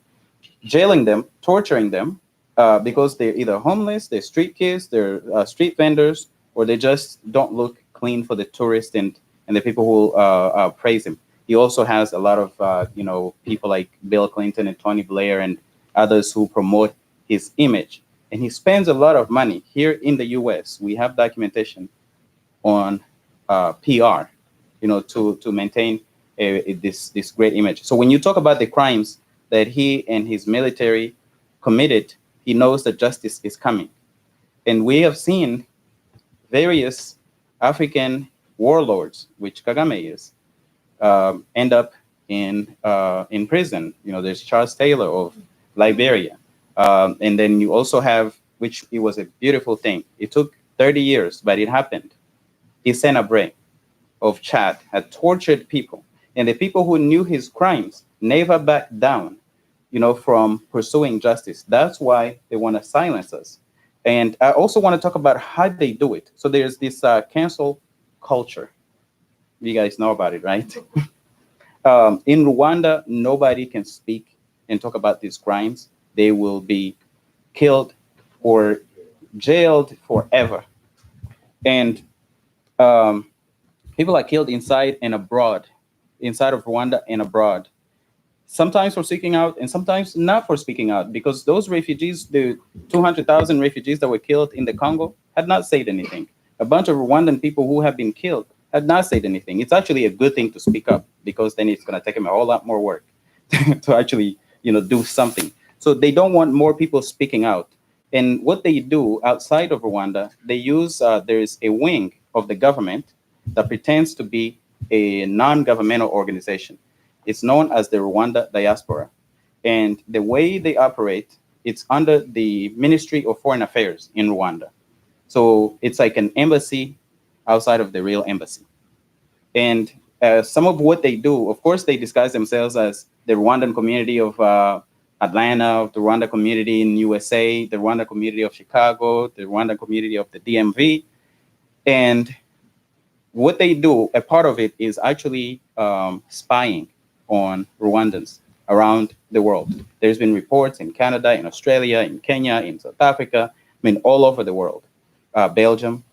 jailing them, torturing them, because they're either homeless, they're street kids, they're street vendors, or they just don't look clean for the tourists and the people who praise him. He also has a lot of, people like Bill Clinton and Tony Blair and others who promote his image. And he spends a lot of money here in the US. We have documentation on PR, to maintain this great image. So when you talk about the crimes that he and his military committed, he knows that justice is coming. And we have seen various African warlords, which Kagame is, end up in prison. There's Charles Taylor of Liberia. And then you also have, which it was a beautiful thing. It took 30 years, but it happened. Isena Bray of Chad had tortured people, and the people who knew his crimes never backed down, from pursuing justice. That's why they want to silence us. And I also want to talk about how they do it. So there's this cancel culture. You guys know about it, right? In Rwanda, nobody can speak and talk about these crimes. They will be killed or jailed forever. And people are killed inside and abroad, inside of Rwanda and abroad, sometimes for speaking out and sometimes not for speaking out, because those refugees, the 200,000 refugees that were killed in the Congo, had not said anything. A bunch of Rwandan people who have been killed had not said anything. It's actually a good thing to speak up, because then it's going to take them a whole lot more work to actually, do something. So they don't want more people speaking out. And what they do outside of Rwanda, they use, there's a wing of the government that pretends to be a non-governmental organization. It's known as the Rwanda Diaspora. And the way they operate, it's under the Ministry of Foreign Affairs in Rwanda. So it's like an embassy outside of the real embassy. And some of what they do, of course, they disguise themselves as the Rwandan community of Atlanta, the Rwanda community in USA, the Rwanda community of Chicago, the Rwanda community of the DMV. And what they do, a part of it is actually spying on Rwandans around the world. There's been reports in Canada, in Australia, in Kenya, in South Africa, all over the world, Belgium.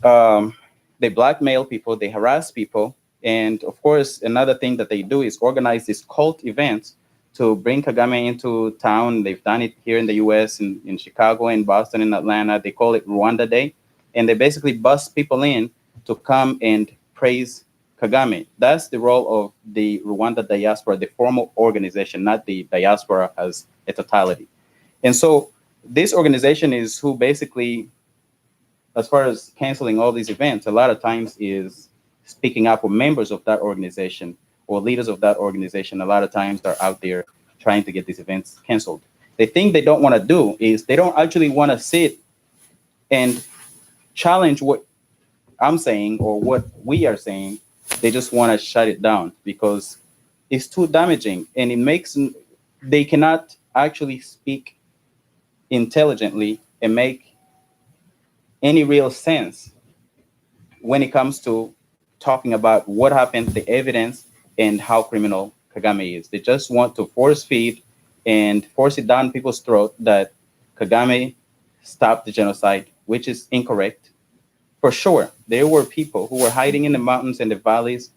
They blackmail people, they harass people. And of course, another thing that they do is organize these cult events to bring Kagame into town. They've done it here in the US, in Chicago, in Boston, in Atlanta. They call it Rwanda Day. And they basically bust people in to come and praise Kagame. That's the role of the Rwanda diaspora, the formal organization, not the diaspora as a totality. And so this organization is who basically, as far as canceling all these events, a lot of times is speaking up for members of that organization or leaders of that organization. A lot of times they're out there trying to get these events canceled. The thing they don't want to do is they don't actually want to sit and challenge what I'm saying or what we are saying. They just want to shut it down because it's too damaging, and it makes, they cannot actually speak intelligently and make any real sense when it comes to talking about what happened, the evidence, and how criminal Kagame is. They just want to force feed and force it down people's throat that Kagame stopped the genocide, which is incorrect. For sure, there were people who were hiding in the mountains and the valleys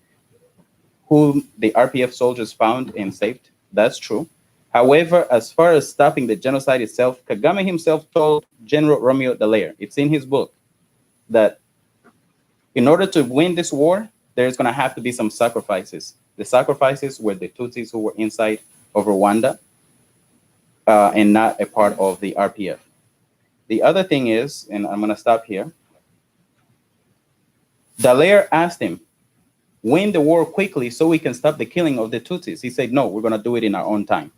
whom the RPF soldiers found and saved. That's true. However, as far as stopping the genocide itself, Kagame himself told General Romeo Dallaire, it's in his book, that in order to win this war, there's going to have to be some sacrifices. The sacrifices were the Tutsis who were inside of Rwanda and not a part of the RPF. The other thing is, and I'm going to stop here, Dallaire asked him, win the war quickly so we can stop the killing of the Tutsis. He said, no, we're going to do it in our own time.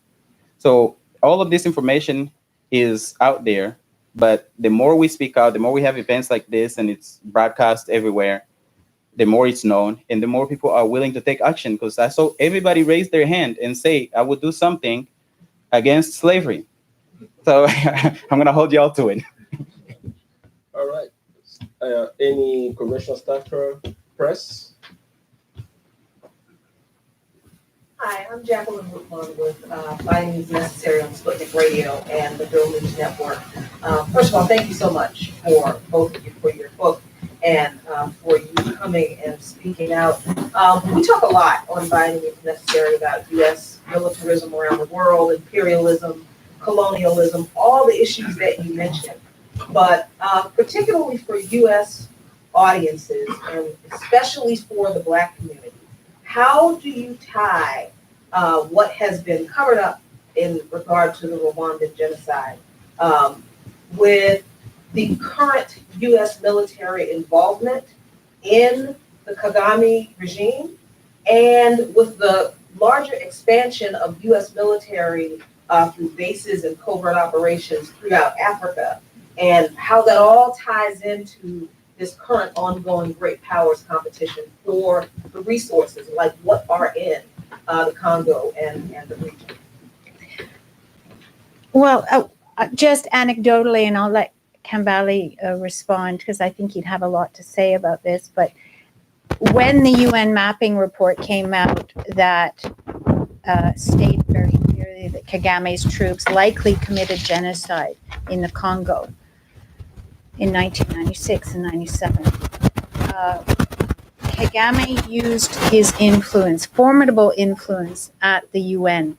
So all of this information is out there, but the more we speak out, the more we have events like this and it's broadcast everywhere, the more it's known and the more people are willing to take action. Because I saw everybody raise their hand and say, I would do something against slavery. So I'm going to hold y'all to it. All right. Any congressional staff or press? Hi, I'm Jacqueline Woodlawn with Finding Is Necessary on Sputnik Radio and the Girl News Network. First of all, thank you so much for both of you for your book and for you coming and speaking out. We talk a lot on Finding Is Necessary about U.S. militarism around the world, imperialism, colonialism, all the issues that you mentioned. But particularly for U.S. audiences and especially for the Black community, how do you tie what has been covered up in regard to the Rwandan genocide with the current U.S. military involvement in the Kagame regime and with the larger expansion of U.S. military through bases and covert operations throughout Africa, and how that all ties into this current ongoing great powers competition for the resources, like what are in the Congo and the region? Well, just anecdotally, and I'll let Kambale respond because I think he'd have a lot to say about this, but when the UN mapping report came out that stated very clearly that Kagame's troops likely committed genocide in the Congo in 1996 and 97, Kagame used his influence, formidable influence at the UN,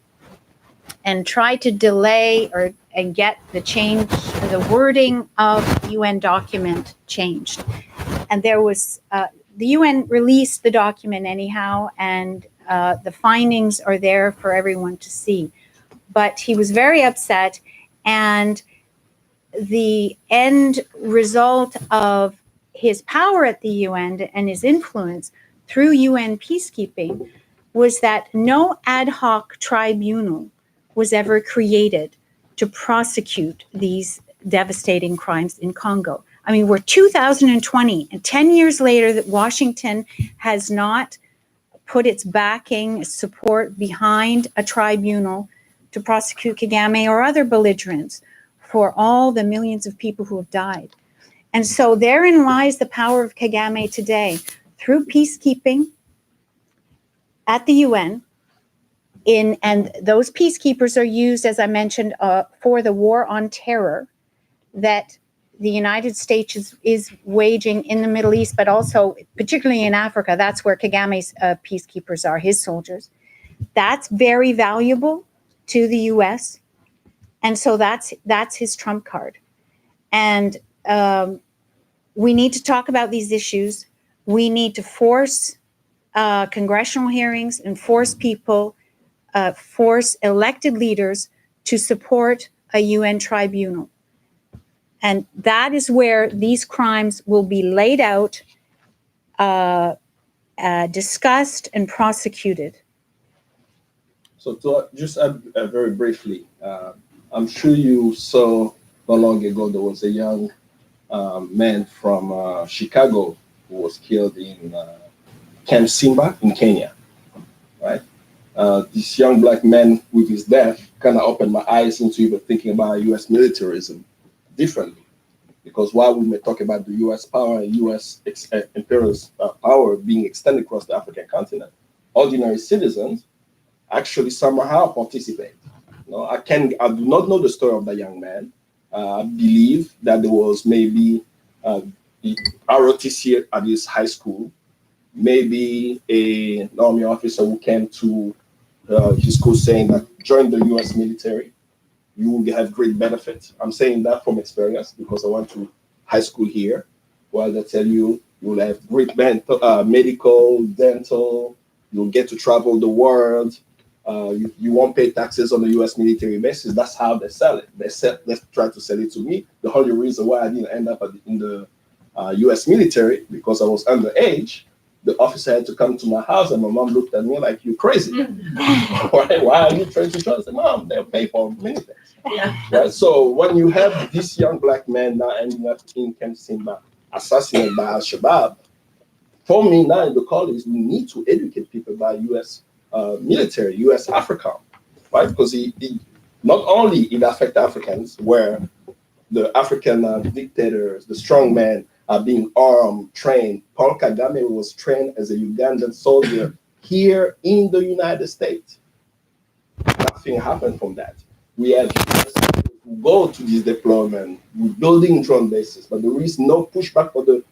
and tried to delay and get the wording of the UN document changed. And there was, the UN released the document anyhow, and the findings are there for everyone to see. But he was very upset, and the end result of his power at the UN and his influence through UN peacekeeping was that no ad hoc tribunal was ever created to prosecute these devastating crimes in Congo. I mean, we're 2020, and 10 years later that Washington has not put its backing, support behind a tribunal to prosecute Kagame or other belligerents for all the millions of people who have died. And so therein lies the power of Kagame today, through peacekeeping at the UN. And those peacekeepers are used, as I mentioned, for the war on terror that the United States is waging in the Middle East, but also particularly in Africa. That's where Kagame's peacekeepers are, his soldiers. That's very valuable to the US. And so that's his trump card. And we need to talk about these issues. We need to force congressional hearings and force people, force elected leaders to support a UN tribunal. And that is where these crimes will be laid out, discussed, and prosecuted. So to just add very briefly, I'm sure you saw not long ago there was a young man from Chicago who was killed in Camp Simba in Kenya, right? This young Black man with his death kind of opened my eyes into even thinking about U.S. militarism differently. Because while we may talk about the U.S. power and U.S. imperialist power being extended across the African continent, ordinary citizens actually somehow participate. I do not know the story of that young man. I believe that there was maybe ROTC at his high school, maybe an army officer who came to his school saying that join the U.S. military, you will have great benefits. I'm saying that from experience because I went to high school here, where they tell you will have great medical, dental, you'll get to travel the world. You won't pay taxes on the U.S. military bases. That's how they sell it. They try to sell it to me. The only reason why I didn't end up in the U.S. military, because I was underage. The officer had to come to my house, and my mom looked at me like, "You crazy? Why are you trying to join?" I said, "Mom, they'll pay for many things." Yeah. Right? So when you have this young black man now ending up in 𝐁𝐥𝐨𝐵𝐲, assassinated by Al-Shabaab, for me now in the college, we need to educate people about U.S. Military, U.S. AFRICOM, right? Because not only it affects Africans, where the African dictators, the strongmen, are being armed, trained. Paul Kagame was trained as a Ugandan soldier here in the United States. Nothing happened from that. We have who go to this deployment, we're building drone bases, but there is no pushback for the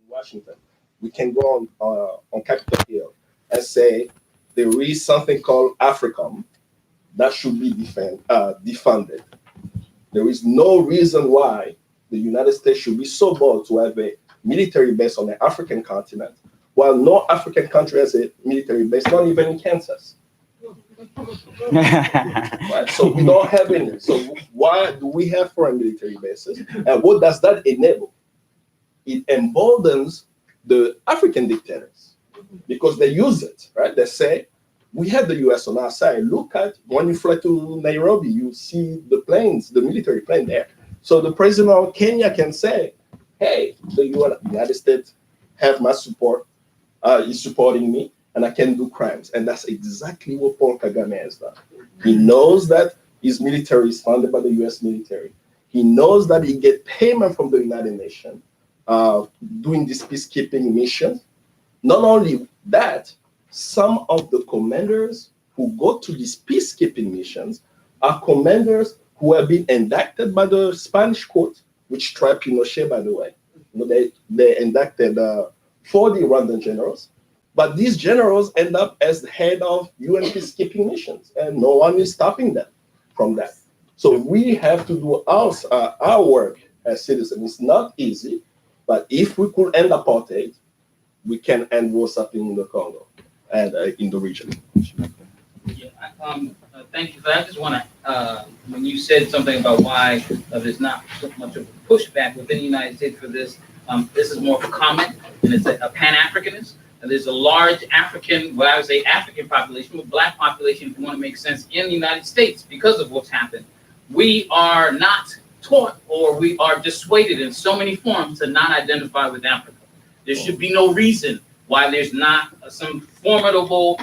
Washington. We can go on Capitol Hill and say there is something called AFRICOM that should be defunded. There is no reason why the United States should be so bold to have a military base on the African continent, while no African country has a military base, not even in Kansas. Right? So we don't have any. So why do we have foreign military bases? And what does that enable? It emboldens the African dictators because they use it, right? They say, we have the US on our side. Look at when you fly to Nairobi, you see the planes, the military plane there. So the president of Kenya can say, hey, the United States have my support, is supporting me, and I can do crimes. And that's exactly what Paul Kagame has done. He knows that his military is funded by the US military. He knows that he gets payment from the United Nations doing this peacekeeping mission. Not only that, some of the commanders who go to these peacekeeping missions are commanders who have been indicted by the Spanish court, which tried Pinochet, by the way. You know, they indicted 40 Rwandan generals, but these generals end up as the head of UN peacekeeping missions, and no one is stopping them from that. So we have to do our work as citizens. It's not easy, but if we could end apartheid, we can end what's happening in the Congo and in the region. Yeah, thank you for that. I just want to, when you said something about why there's not so much of a pushback within the United States for this, this is more of a comment, and it's a Pan-Africanist. And there's a large African, well, I would say African population, with Black population, if you want to make sense, in the United States because of what's happened. We are not taught, or we are dissuaded in so many forms to not identify with Africa. There should be no reason why there's not some formidable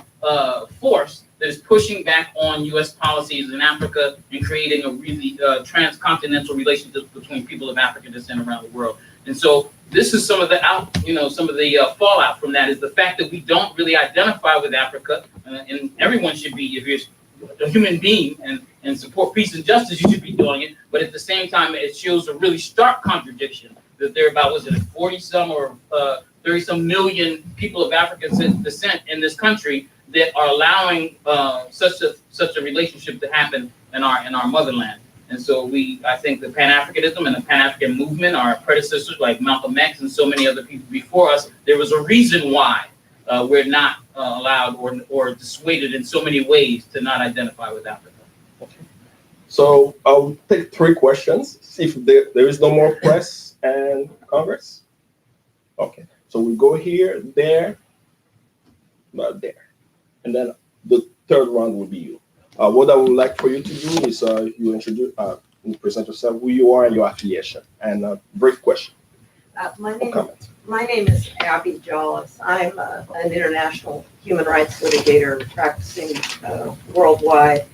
force that is pushing back on U.S. policies in Africa and creating a really transcontinental relationship between people of African descent around the world. And so this is some of the fallout from that is the fact that we don't really identify with Africa, and everyone should be, if you're a human being and support peace and justice, you should be doing it. But at the same time, it shows a really stark contradiction that there are about, was it 40-some or 30-some million people of African descent in this country that are allowing such a relationship to happen in our motherland. And so I think the Pan-Africanism and the Pan-African movement, our predecessors like Malcolm X and so many other people before us, there was a reason why we're not allowed or dissuaded in so many ways to not identify with Africa. Okay. So I'll take 3 questions. See if there is no more press and Congress. Okay. So we go here, there, not there. And then the third round will be you. What I would like for you to do is you introduce, you present yourself, who you are and your affiliation, and a brief question My or comment. name is Abby Jollis. I'm an international human rights litigator practicing worldwide.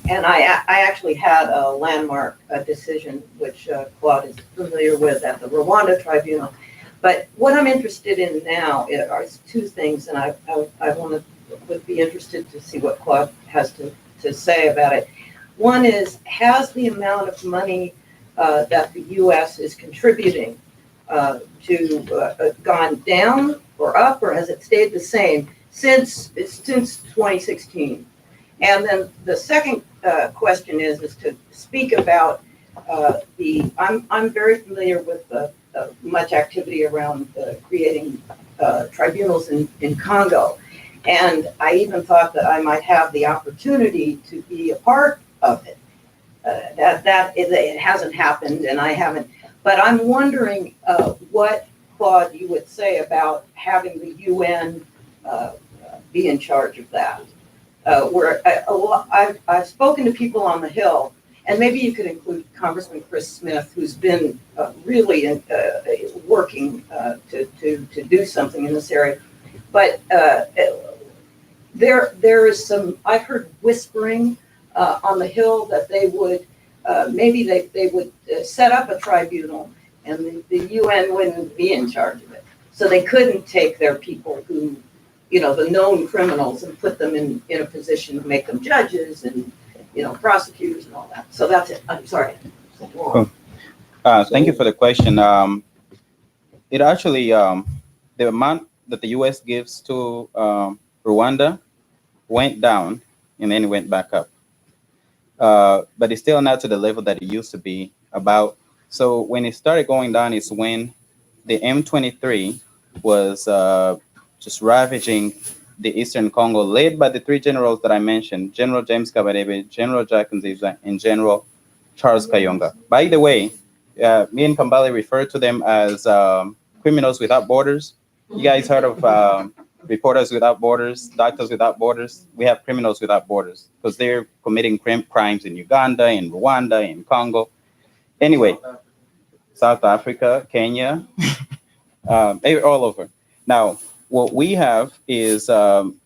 And I actually had a landmark decision, which Claude is familiar with, at the Rwanda Tribunal. But what I'm interested in now are 2 things, and I would be interested to see what Claude has to say about it. One is, has the amount of money that the U.S. is contributing gone down or up, or has it stayed the same since 2016? And then the second question is to speak about I'm very familiar with much activity around creating tribunals in Congo. And I even thought that I might have the opportunity to be a part of it. It hasn't happened, and I haven't. But I'm wondering what, Claude, you would say about having the UN be in charge of that. I've spoken to people on the Hill, and maybe you could include Congressman Chris Smith, who's been really working to do something in this area. But there is some, I've heard whispering on the Hill that they would, maybe they would set up a tribunal and the UN wouldn't be in charge of it. So they couldn't take their people who, the known criminals and put them in a position to make them judges and, prosecutors and all that. So that's it. I'm sorry. Thank you for the question. It actually, the amount that the U.S. gives to Rwanda went down and then it went back up. But it's still not to the level that it used to be about. So when it started going down is when the M23 was just ravaging the Eastern Congo, led by the three generals that I mentioned, General 𝐁𝐫𝐶 General 𝐁𝐥𝐫𝐬𝐲, and General Charles Kayonga. By the way, me and Kambale refer to them as criminals without borders. You guys heard of Reporters Without Borders, Doctors Without Borders? We have criminals without borders because they're committing crimes in Uganda, in Rwanda, in Congo. Anyway, South Africa, Kenya, all over. Now, what we have is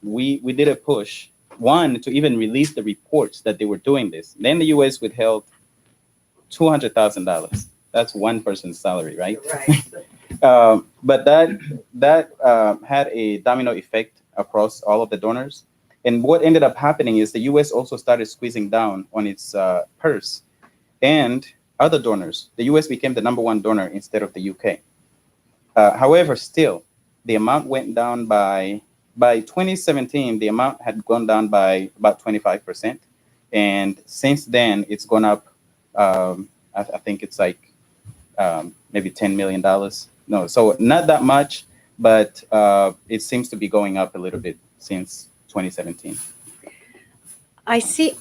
we did a push, one, to even release the reports that they were doing this. Then the U.S. withheld $200,000. That's one person's salary, right? Right. But that had a domino effect across all of the donors. And what ended up happening is the U.S. also started squeezing down on its purse and other donors. The U.S. became the #1 donor instead of the U.K. However, still, the amount went down by 2017, the amount had gone down by about 25%. And since then, it's gone up, I think it's like maybe $10 million. No, so not that much, but it seems to be going up a little bit since 2017. I see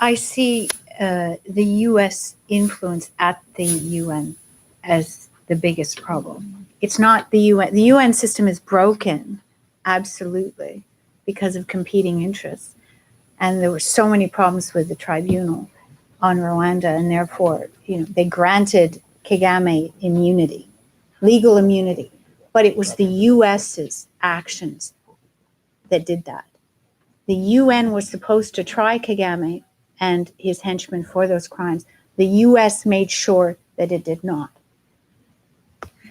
the U.S. influence at the UN as the biggest problem. It's not the UN. The UN system is broken, absolutely, because of competing interests. And there were so many problems with the tribunal on Rwanda, and therefore, they granted Kagame immunity, legal immunity. But it was the U.S.'s actions that did that. The UN was supposed to try Kagame and his henchmen for those crimes. The U.S. made sure that it did not.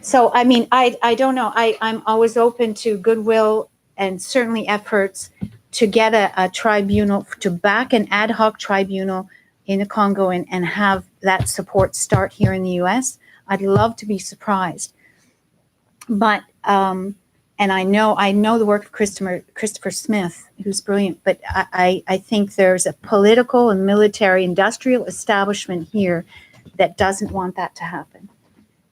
So, I mean, I don't know. I'm always open to goodwill and certainly efforts to get a tribunal, to back an ad hoc tribunal in the Congo and have that support start here in the U.S. I'd love to be surprised. But, and I know the work of Christopher Smith, who's brilliant, but I think there's a political and military industrial establishment here that doesn't want that to happen.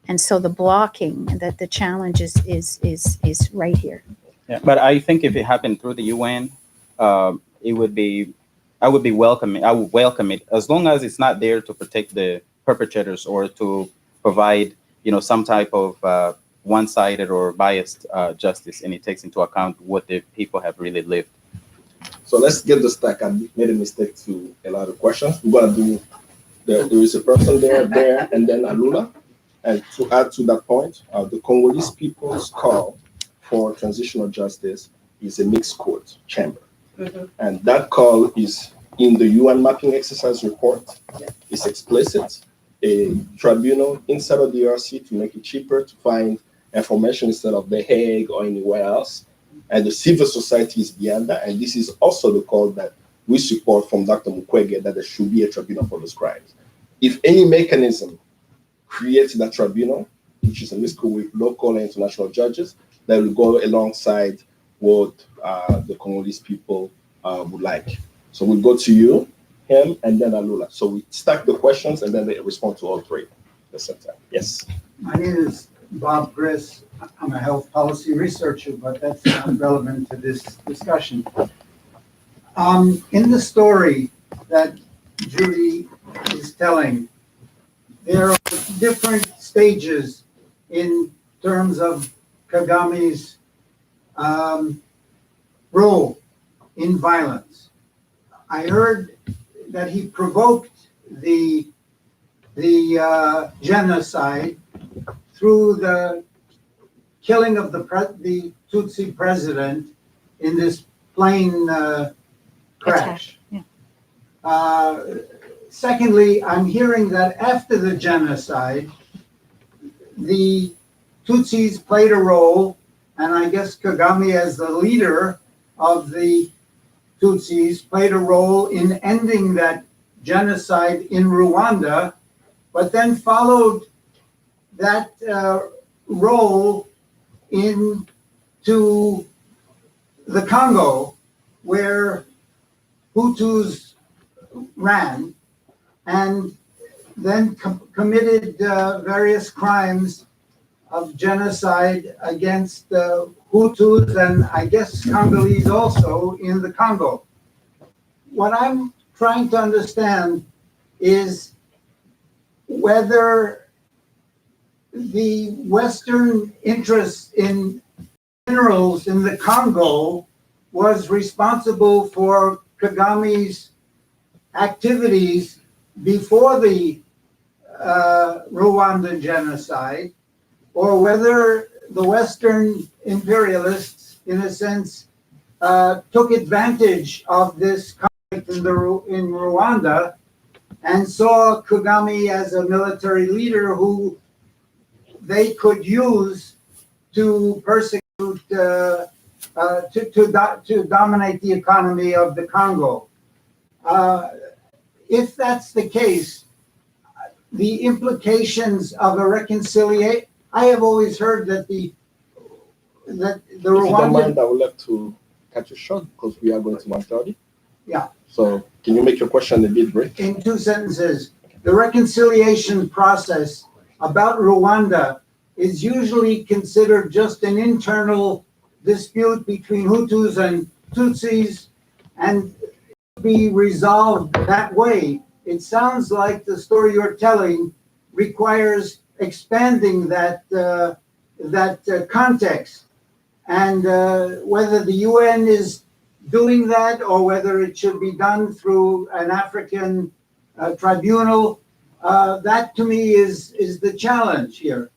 And so the blocking, that the challenge is right here. Yeah, but I think if it happened through the UN, it would be, I would welcome it as long as it's not there to protect the perpetrators or to provide, some type of one-sided or biased justice, and it takes into account what the people have really lived. So let's get the stack. I made a mistake to a lot of questions. We're gonna do. There is a person there, and then Alula. And to add to that point, the Congolese people's call for transitional justice is a mixed court chamber. Mm-hmm. And that call is in the UN mapping exercise report. Yeah. It's explicit. A tribunal inside of the DRC to make it cheaper to find information instead of The Hague or anywhere else. And the civil society is behind that. And this is also the call that we support from Dr. Mukwege, that there should be a tribunal for those crimes. If any mechanism creates that tribunal, which is a mixed with local and international judges, that will go alongside what the Congolese people would like. So we go to you, him, and then Alula. So we stack the questions and then they respond to all three at the same time. Yes. My name is Bob Griss. I'm a health policy researcher, but that's not relevant to this discussion. In the story that Judy is telling, there are different stages in terms of Kagame's role in violence. I heard that he provoked the genocide through the killing of the Tutsi president in this plane crash. Yeah. Secondly, I'm hearing that after the genocide, the Tutsis played a role, and I guess Kagame, as the leader of the Tutsis, played a role in ending that genocide in Rwanda, but then followed that role into the Congo, where Hutus ran, and then committed various crimes of genocide against Hutus and I guess Congolese also in the Congo. What I'm trying to understand is whether the Western interest in minerals in the Congo was responsible for Kagame's activities before the Rwandan genocide, or whether the Western imperialists, in a sense, took advantage of this conflict in Rwanda and saw Kagame as a military leader who they could use to persecute, to dominate the economy of the Congo. If that's the case, the implications of a reconciliation, I have always heard that the If you don't Rwandan, mind, I would like to cut you short because we are going to 1:30. Yeah. So can you make your question a bit brief? in 2 sentences, the reconciliation process about Rwanda is usually considered just an internal dispute between Hutus and Tutsis and be resolved that way. It sounds like the story you're telling requires expanding that context, and whether the UN is doing that or whether it should be done through an African tribunal, that to me is the challenge here.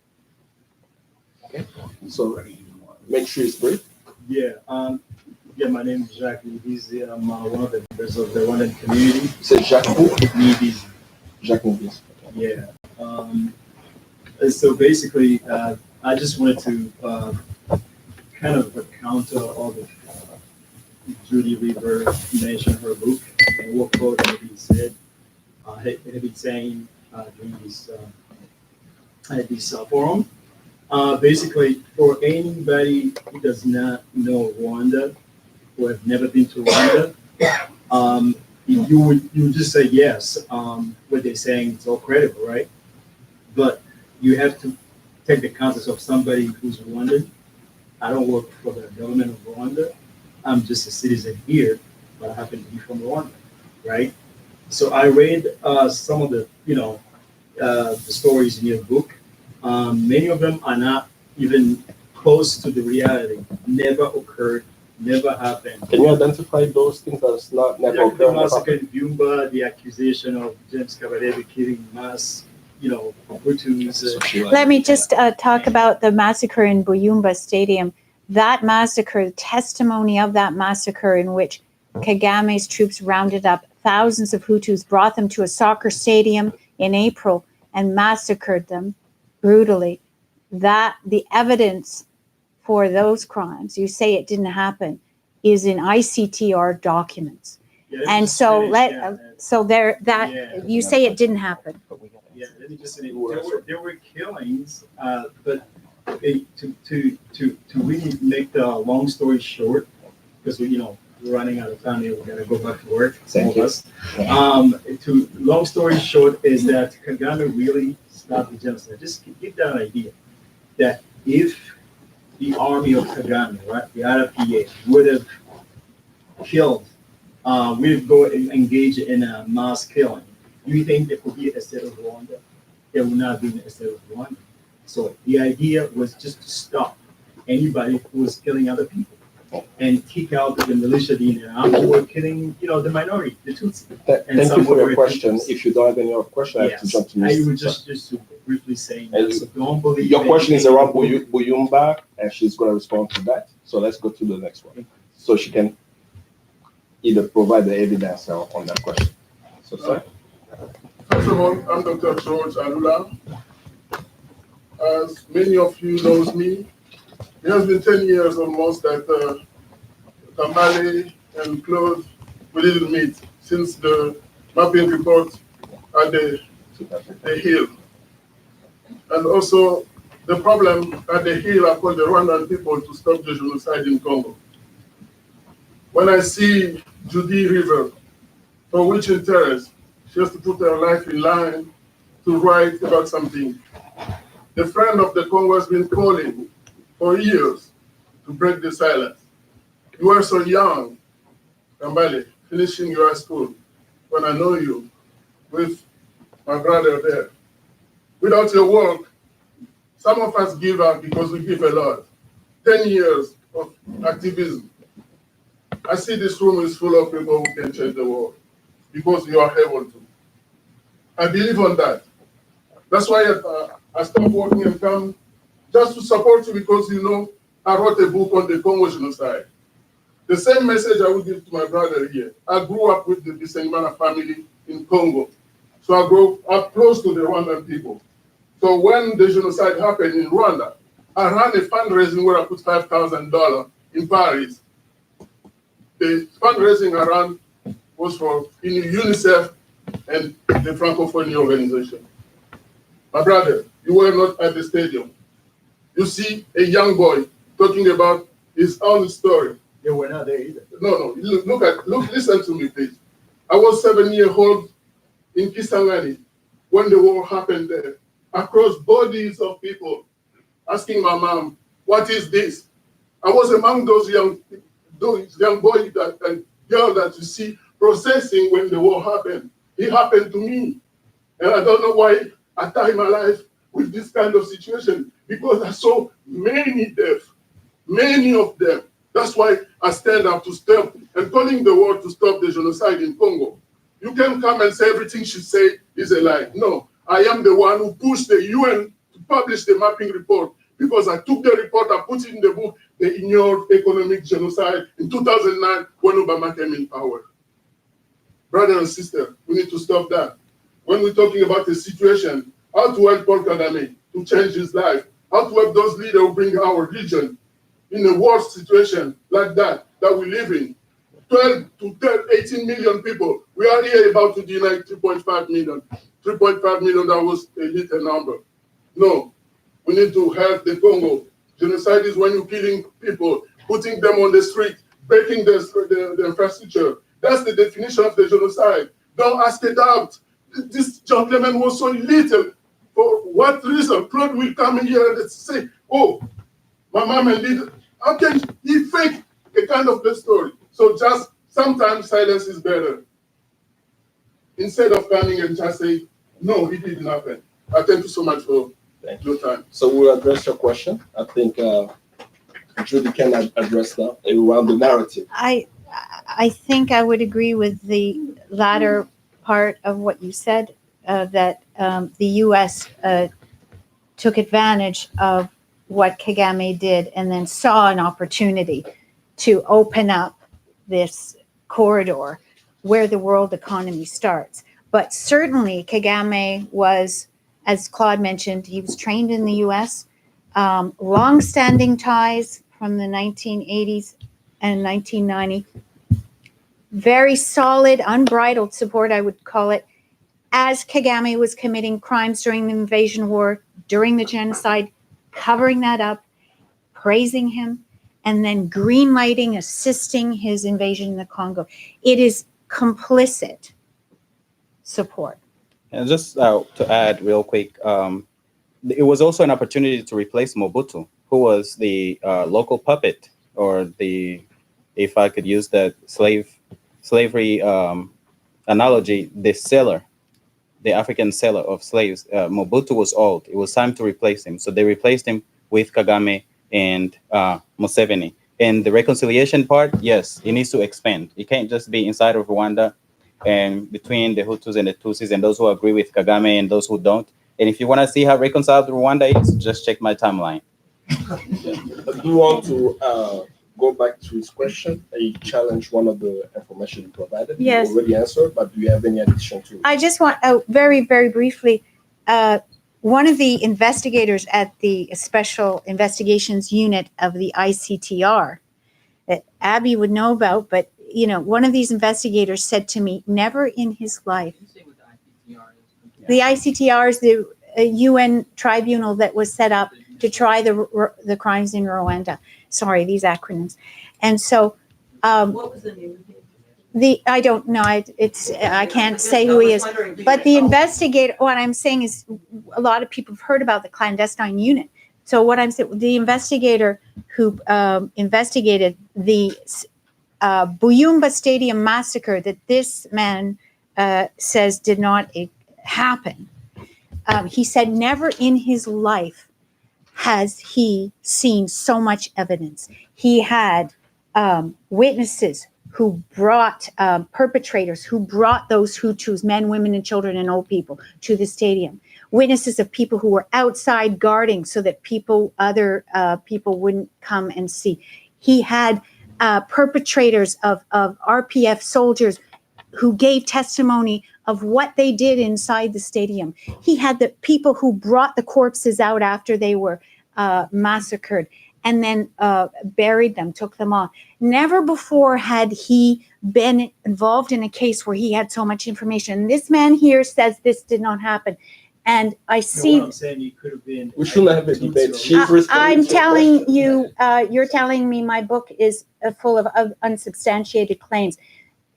Okay. So make sure it's brief. Yeah, my name is Jacques Nibizi. I'm one of the members of the Rwandan community. C'est Jacques Nibizi. Jacques Nibizi. Yeah. So basically, I just wanted to kind of counter all the JudiRever mentioned her book and what Claude had said. Had been saying during this forum. Basically, for anybody who does not know Rwanda or have never been to Rwanda, you would just say yes. What they're saying, it's all credible, right? But you have to take the context of somebody who's Rwandan. I don't work for the government of Rwanda. I'm just a citizen here, but I happen to be from Rwanda, right? So I read some of the, the stories in your book. Many of them are not even close to the reality. Never occurred, never happened. Can you identify those things that's not never The occurred? massacre in Byumba, the accusation of 𝐁𝐫𝐶 killing mass, Hutus. Let me just talk about the massacre in Byumba Stadium. That massacre, the testimony of that massacre in which Kagame's troops rounded up thousands of Hutus, brought them to a soccer stadium in April and massacred them brutally. That the evidence for those crimes, you say it didn't happen, is in ICTR documents. Yeah, And so you say it didn't happen. Yeah, let me just say there were killings, but to really make the long story short, because we we're running out of time here. We gotta go back to work. Thank All of you. us. Long story short is that Kagame really stopped the genocide. Just to give that an idea that if the army of Kagame, right, the RPF, would have killed, we'd go and engage in a mass killing. Do you think there could be a state of Rwanda? There would not be a state of Rwanda. So the idea was just to stop anybody who was killing other people and kick out the militia in the army who were killing, the minority, the Tutsi. Thank you for your question. If you don't have any other question, I have to jump to I Mr. would just to briefly say And that. So don't believe Your question is around anything- Buyumba, and she's going to respond to that. So let's go to the next one. So she can either provide the evidence on that question. So, sir. First of all, I'm Dr. George Alula. As many of you knows me, it has been 10 years almost that Kambale and Claude, we didn't meet since the mapping report at the Hill. And also, the problem at the Hill, I called the Rwandan people to stop the genocide in Congo. When I see JudiRever, for which interest, she has to put her life in line to write about something. The friend of the Congo has been calling for years to break the silence. You were so young, Kambale, finishing your high school, when I know you, with my brother there. Without your work, some of us give up because we give a lot. 10 years of activism. I see this room is full of people who can change the world because you are able to. I believe on that. That's why I stopped working and come just to support you because I wrote a book on the Congo genocide. The same message I would give to my brother here. I grew up with the Bisengimana family in Congo. So I grew up close to the Rwandan people. So when the genocide happened in Rwanda, I ran a fundraising where I put $5,000 in Paris. The fundraising I ran was for UNICEF and the Francophonie organization. My brother, you were not at the stadium. You see a young boy talking about his own story. They were not there either. No. Listen to me, please. I was 7 years old in Kisangani when the war happened there. Across bodies of people asking my mom, what is this? I was among those young boys and girls that you see processing when the war happened. It happened to me. And I don't know why I tie my life with this kind of situation because I saw many deaths, many of them. That's why I stand up to stop and calling the world to stop the genocide in Congo. You can come and say everything she said is a lie. No, I am the one who pushed the UN to publish the mapping report because I took the report, I put it in the book, The Ignored Economic Genocide in 2009 when Obama came in power. Brother and sister, we need to stop that. When we're talking about the situation, how to help Paul Kagame to change his life, how to help those leaders who bring our region in a worse situation like that we live in. 12 to 18 million people. We are here about to deny 3.5 million. 3.5 million, that was a little number. No, we need to help the Congo. Genocide is when you're killing people, putting them on the street, breaking the infrastructure. That's the definition of the genocide. Don't ask a doubt. This gentleman was so little. For what reason? Claude will come in here and say, oh, my mom and did. How can he fake a kind of the story? So just sometimes silence is better. Instead of coming and just say, no, it didn't happen. I thank you so much for your time. So we'll address your question. I think Judy can address that around the narrative. I think I would agree with the latter part of what you said, that the U.S. Took advantage of what Kagame did and then saw an opportunity to open up this corridor where the world economy starts. But certainly Kagame was, as Claude mentioned, he was trained in the U.S., long-standing ties from the 1980s and 1990, very solid, unbridled support, I would call it, as Kagame was committing crimes during the invasion war, during the genocide, covering that up, praising him. and then greenlighting, assisting his invasion in the Congo. It is complicit support. And just to add real quick, it was also an opportunity to replace Mobutu, who was the local puppet, or if I could use that slavery analogy, the seller, the African seller of slaves. Mobutu was old. It was time to replace him. So they replaced him with Kagame and Museveni. And the reconciliation part, yes, it needs to expand. It can't just be inside of Rwanda and between the Hutus and the Tutsis and those who agree with Kagame and those who don't. And if you want to see how reconciled Rwanda is, just check my timeline. Do you want to go back to his question? He challenged one of the information you provided. Yes. You already answered, but do you have any addition to it? I just want, very, very briefly, one of the investigators at the Special Investigations Unit of the ICTR that Abby would know about, but one of these investigators said to me, never in his life. The ICTR is the UN tribunal that was set up to try the crimes in Rwanda. Sorry, these acronyms. And so, What was the name of it? I don't know. I can't say who he is. But the investigator, what I'm saying is, a lot of people have heard about the clandestine unit. So what I'm saying, the investigator who investigated the Buyumba Stadium massacre that this man says did not happen. He said never in his life has he seen so much evidence. He had witnesses who brought perpetrators, who brought those Hutus, men, women, and children, and old people to the stadium. Witnesses of people who were outside guarding so that other people wouldn't come and see. He had perpetrators of RPF soldiers who gave testimony of what they did inside the stadium. He had the people who brought the corpses out after they were massacred and then buried them, took them off. Never before had he been involved in a case where he had so much information. And this man here says this did not happen. And I see. What I'm saying, you could have been. We shouldn't have a debate. I'm telling you, you're telling me my book is full of unsubstantiated claims.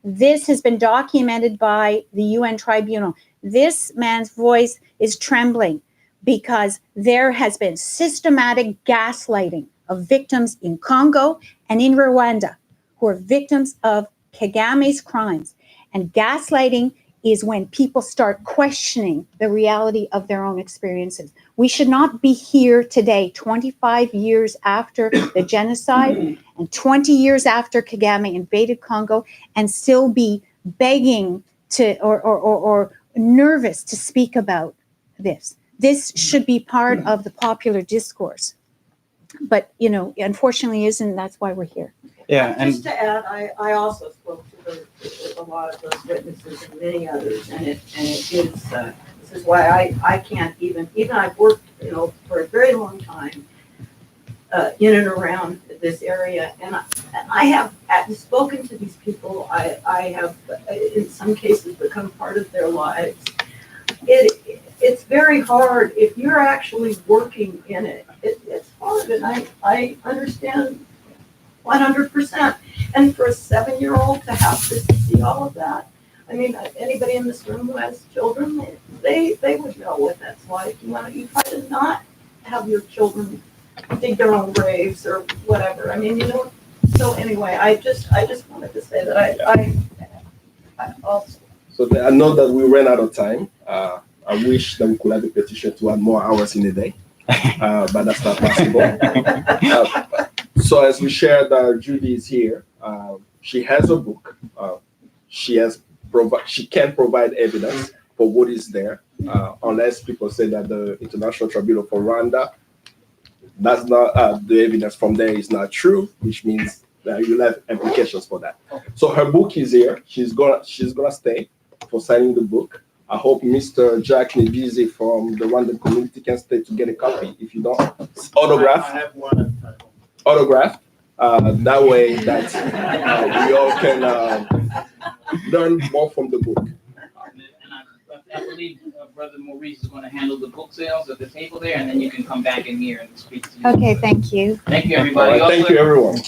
This has been documented by the UN tribunal. This man's voice is trembling because there has been systematic gaslighting of victims in Congo and in Rwanda who are victims of Kagame's crimes. And gaslighting is when people start questioning the reality of their own experiences. We should not be here today, 25 years after the genocide and 20 years after Kagame invaded Congo, and still be begging to or nervous to speak about this. This should be part of the popular discourse. But, unfortunately isn't. That's why we're here. Yeah, and Just to add, I also spoke to a lot of those witnesses and many others, and it is this is why I can't even I've worked for a very long time in and around this area, and I have spoken to these people. I have in some cases become part of their lives. It's very hard if you're actually working in it. It's hard, and I understand 100%. And for a 7-year-old to have to see all of that, I mean, anybody in this room who has children, they would know what that's like. You try to not have your children dig their own graves or whatever. I mean, So anyway, I just wanted to say that I also. So I know that we ran out of time. I wish that we could have a petition to add more hours in a day, but that's not possible. So as we shared, Judy is here. She has a book. She can provide evidence for what is there, unless people say that the International Tribunal for Rwanda that's not the evidence from there is not true, which means that you'll have implications for that. So her book is here. She's gonna stay for signing the book. I hope Mr. 𝐁𝐫𝐴ZE from the Rwandan community can stay to get a copy. If you don't, it's autographed. I have one. Autographed. That way that we all can learn more from the book. And I believe Brother Maurice is going to handle the book sales at the table there, and then you can come back in here and speak to you. Okay, thank you. Thank you, everybody. Thank you, everyone.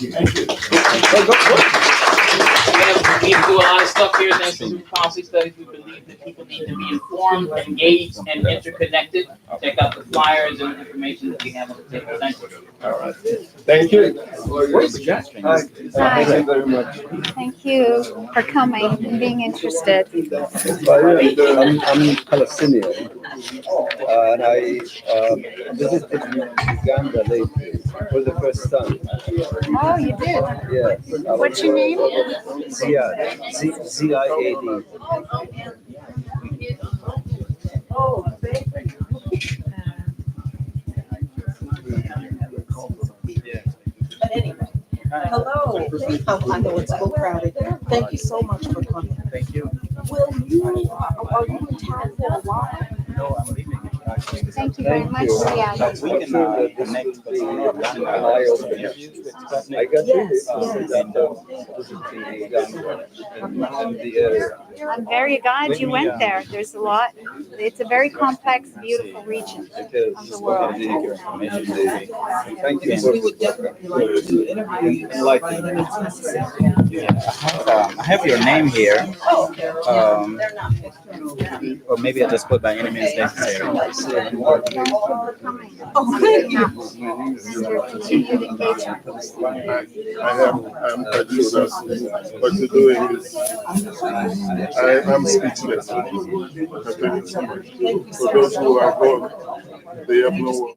We do a lot of stuff here thanks to policy studies. We believe that people need to be informed, engaged, and interconnected. Check out the flyers and information that we have on the table. Thank you. All right. Thank you. Hi. Thank you very much. Thank you for coming and being interested. I'm Palestinian, and I visited Uganda lately for the first time. Oh, you did? Yes. What's your name? Ziad, Z-I-A-D. But anyway, hello. I know it's so crowded. Thank you so much for coming. Thank you. Will you, are you in town for a while? No, I'm leaving. Thank you very much, yeah. We can connect. I got Yes, the area. I'm very glad you went there. There's a lot. It's a very complex, beautiful region of the world. Thank you. We would definitely like to interview you. I have your name here. Oh, they're not. Or maybe I just put by any means necessary. Oh, thank you. I'm producers. What you're doing is, I'm speechless. For those who are gone, they have no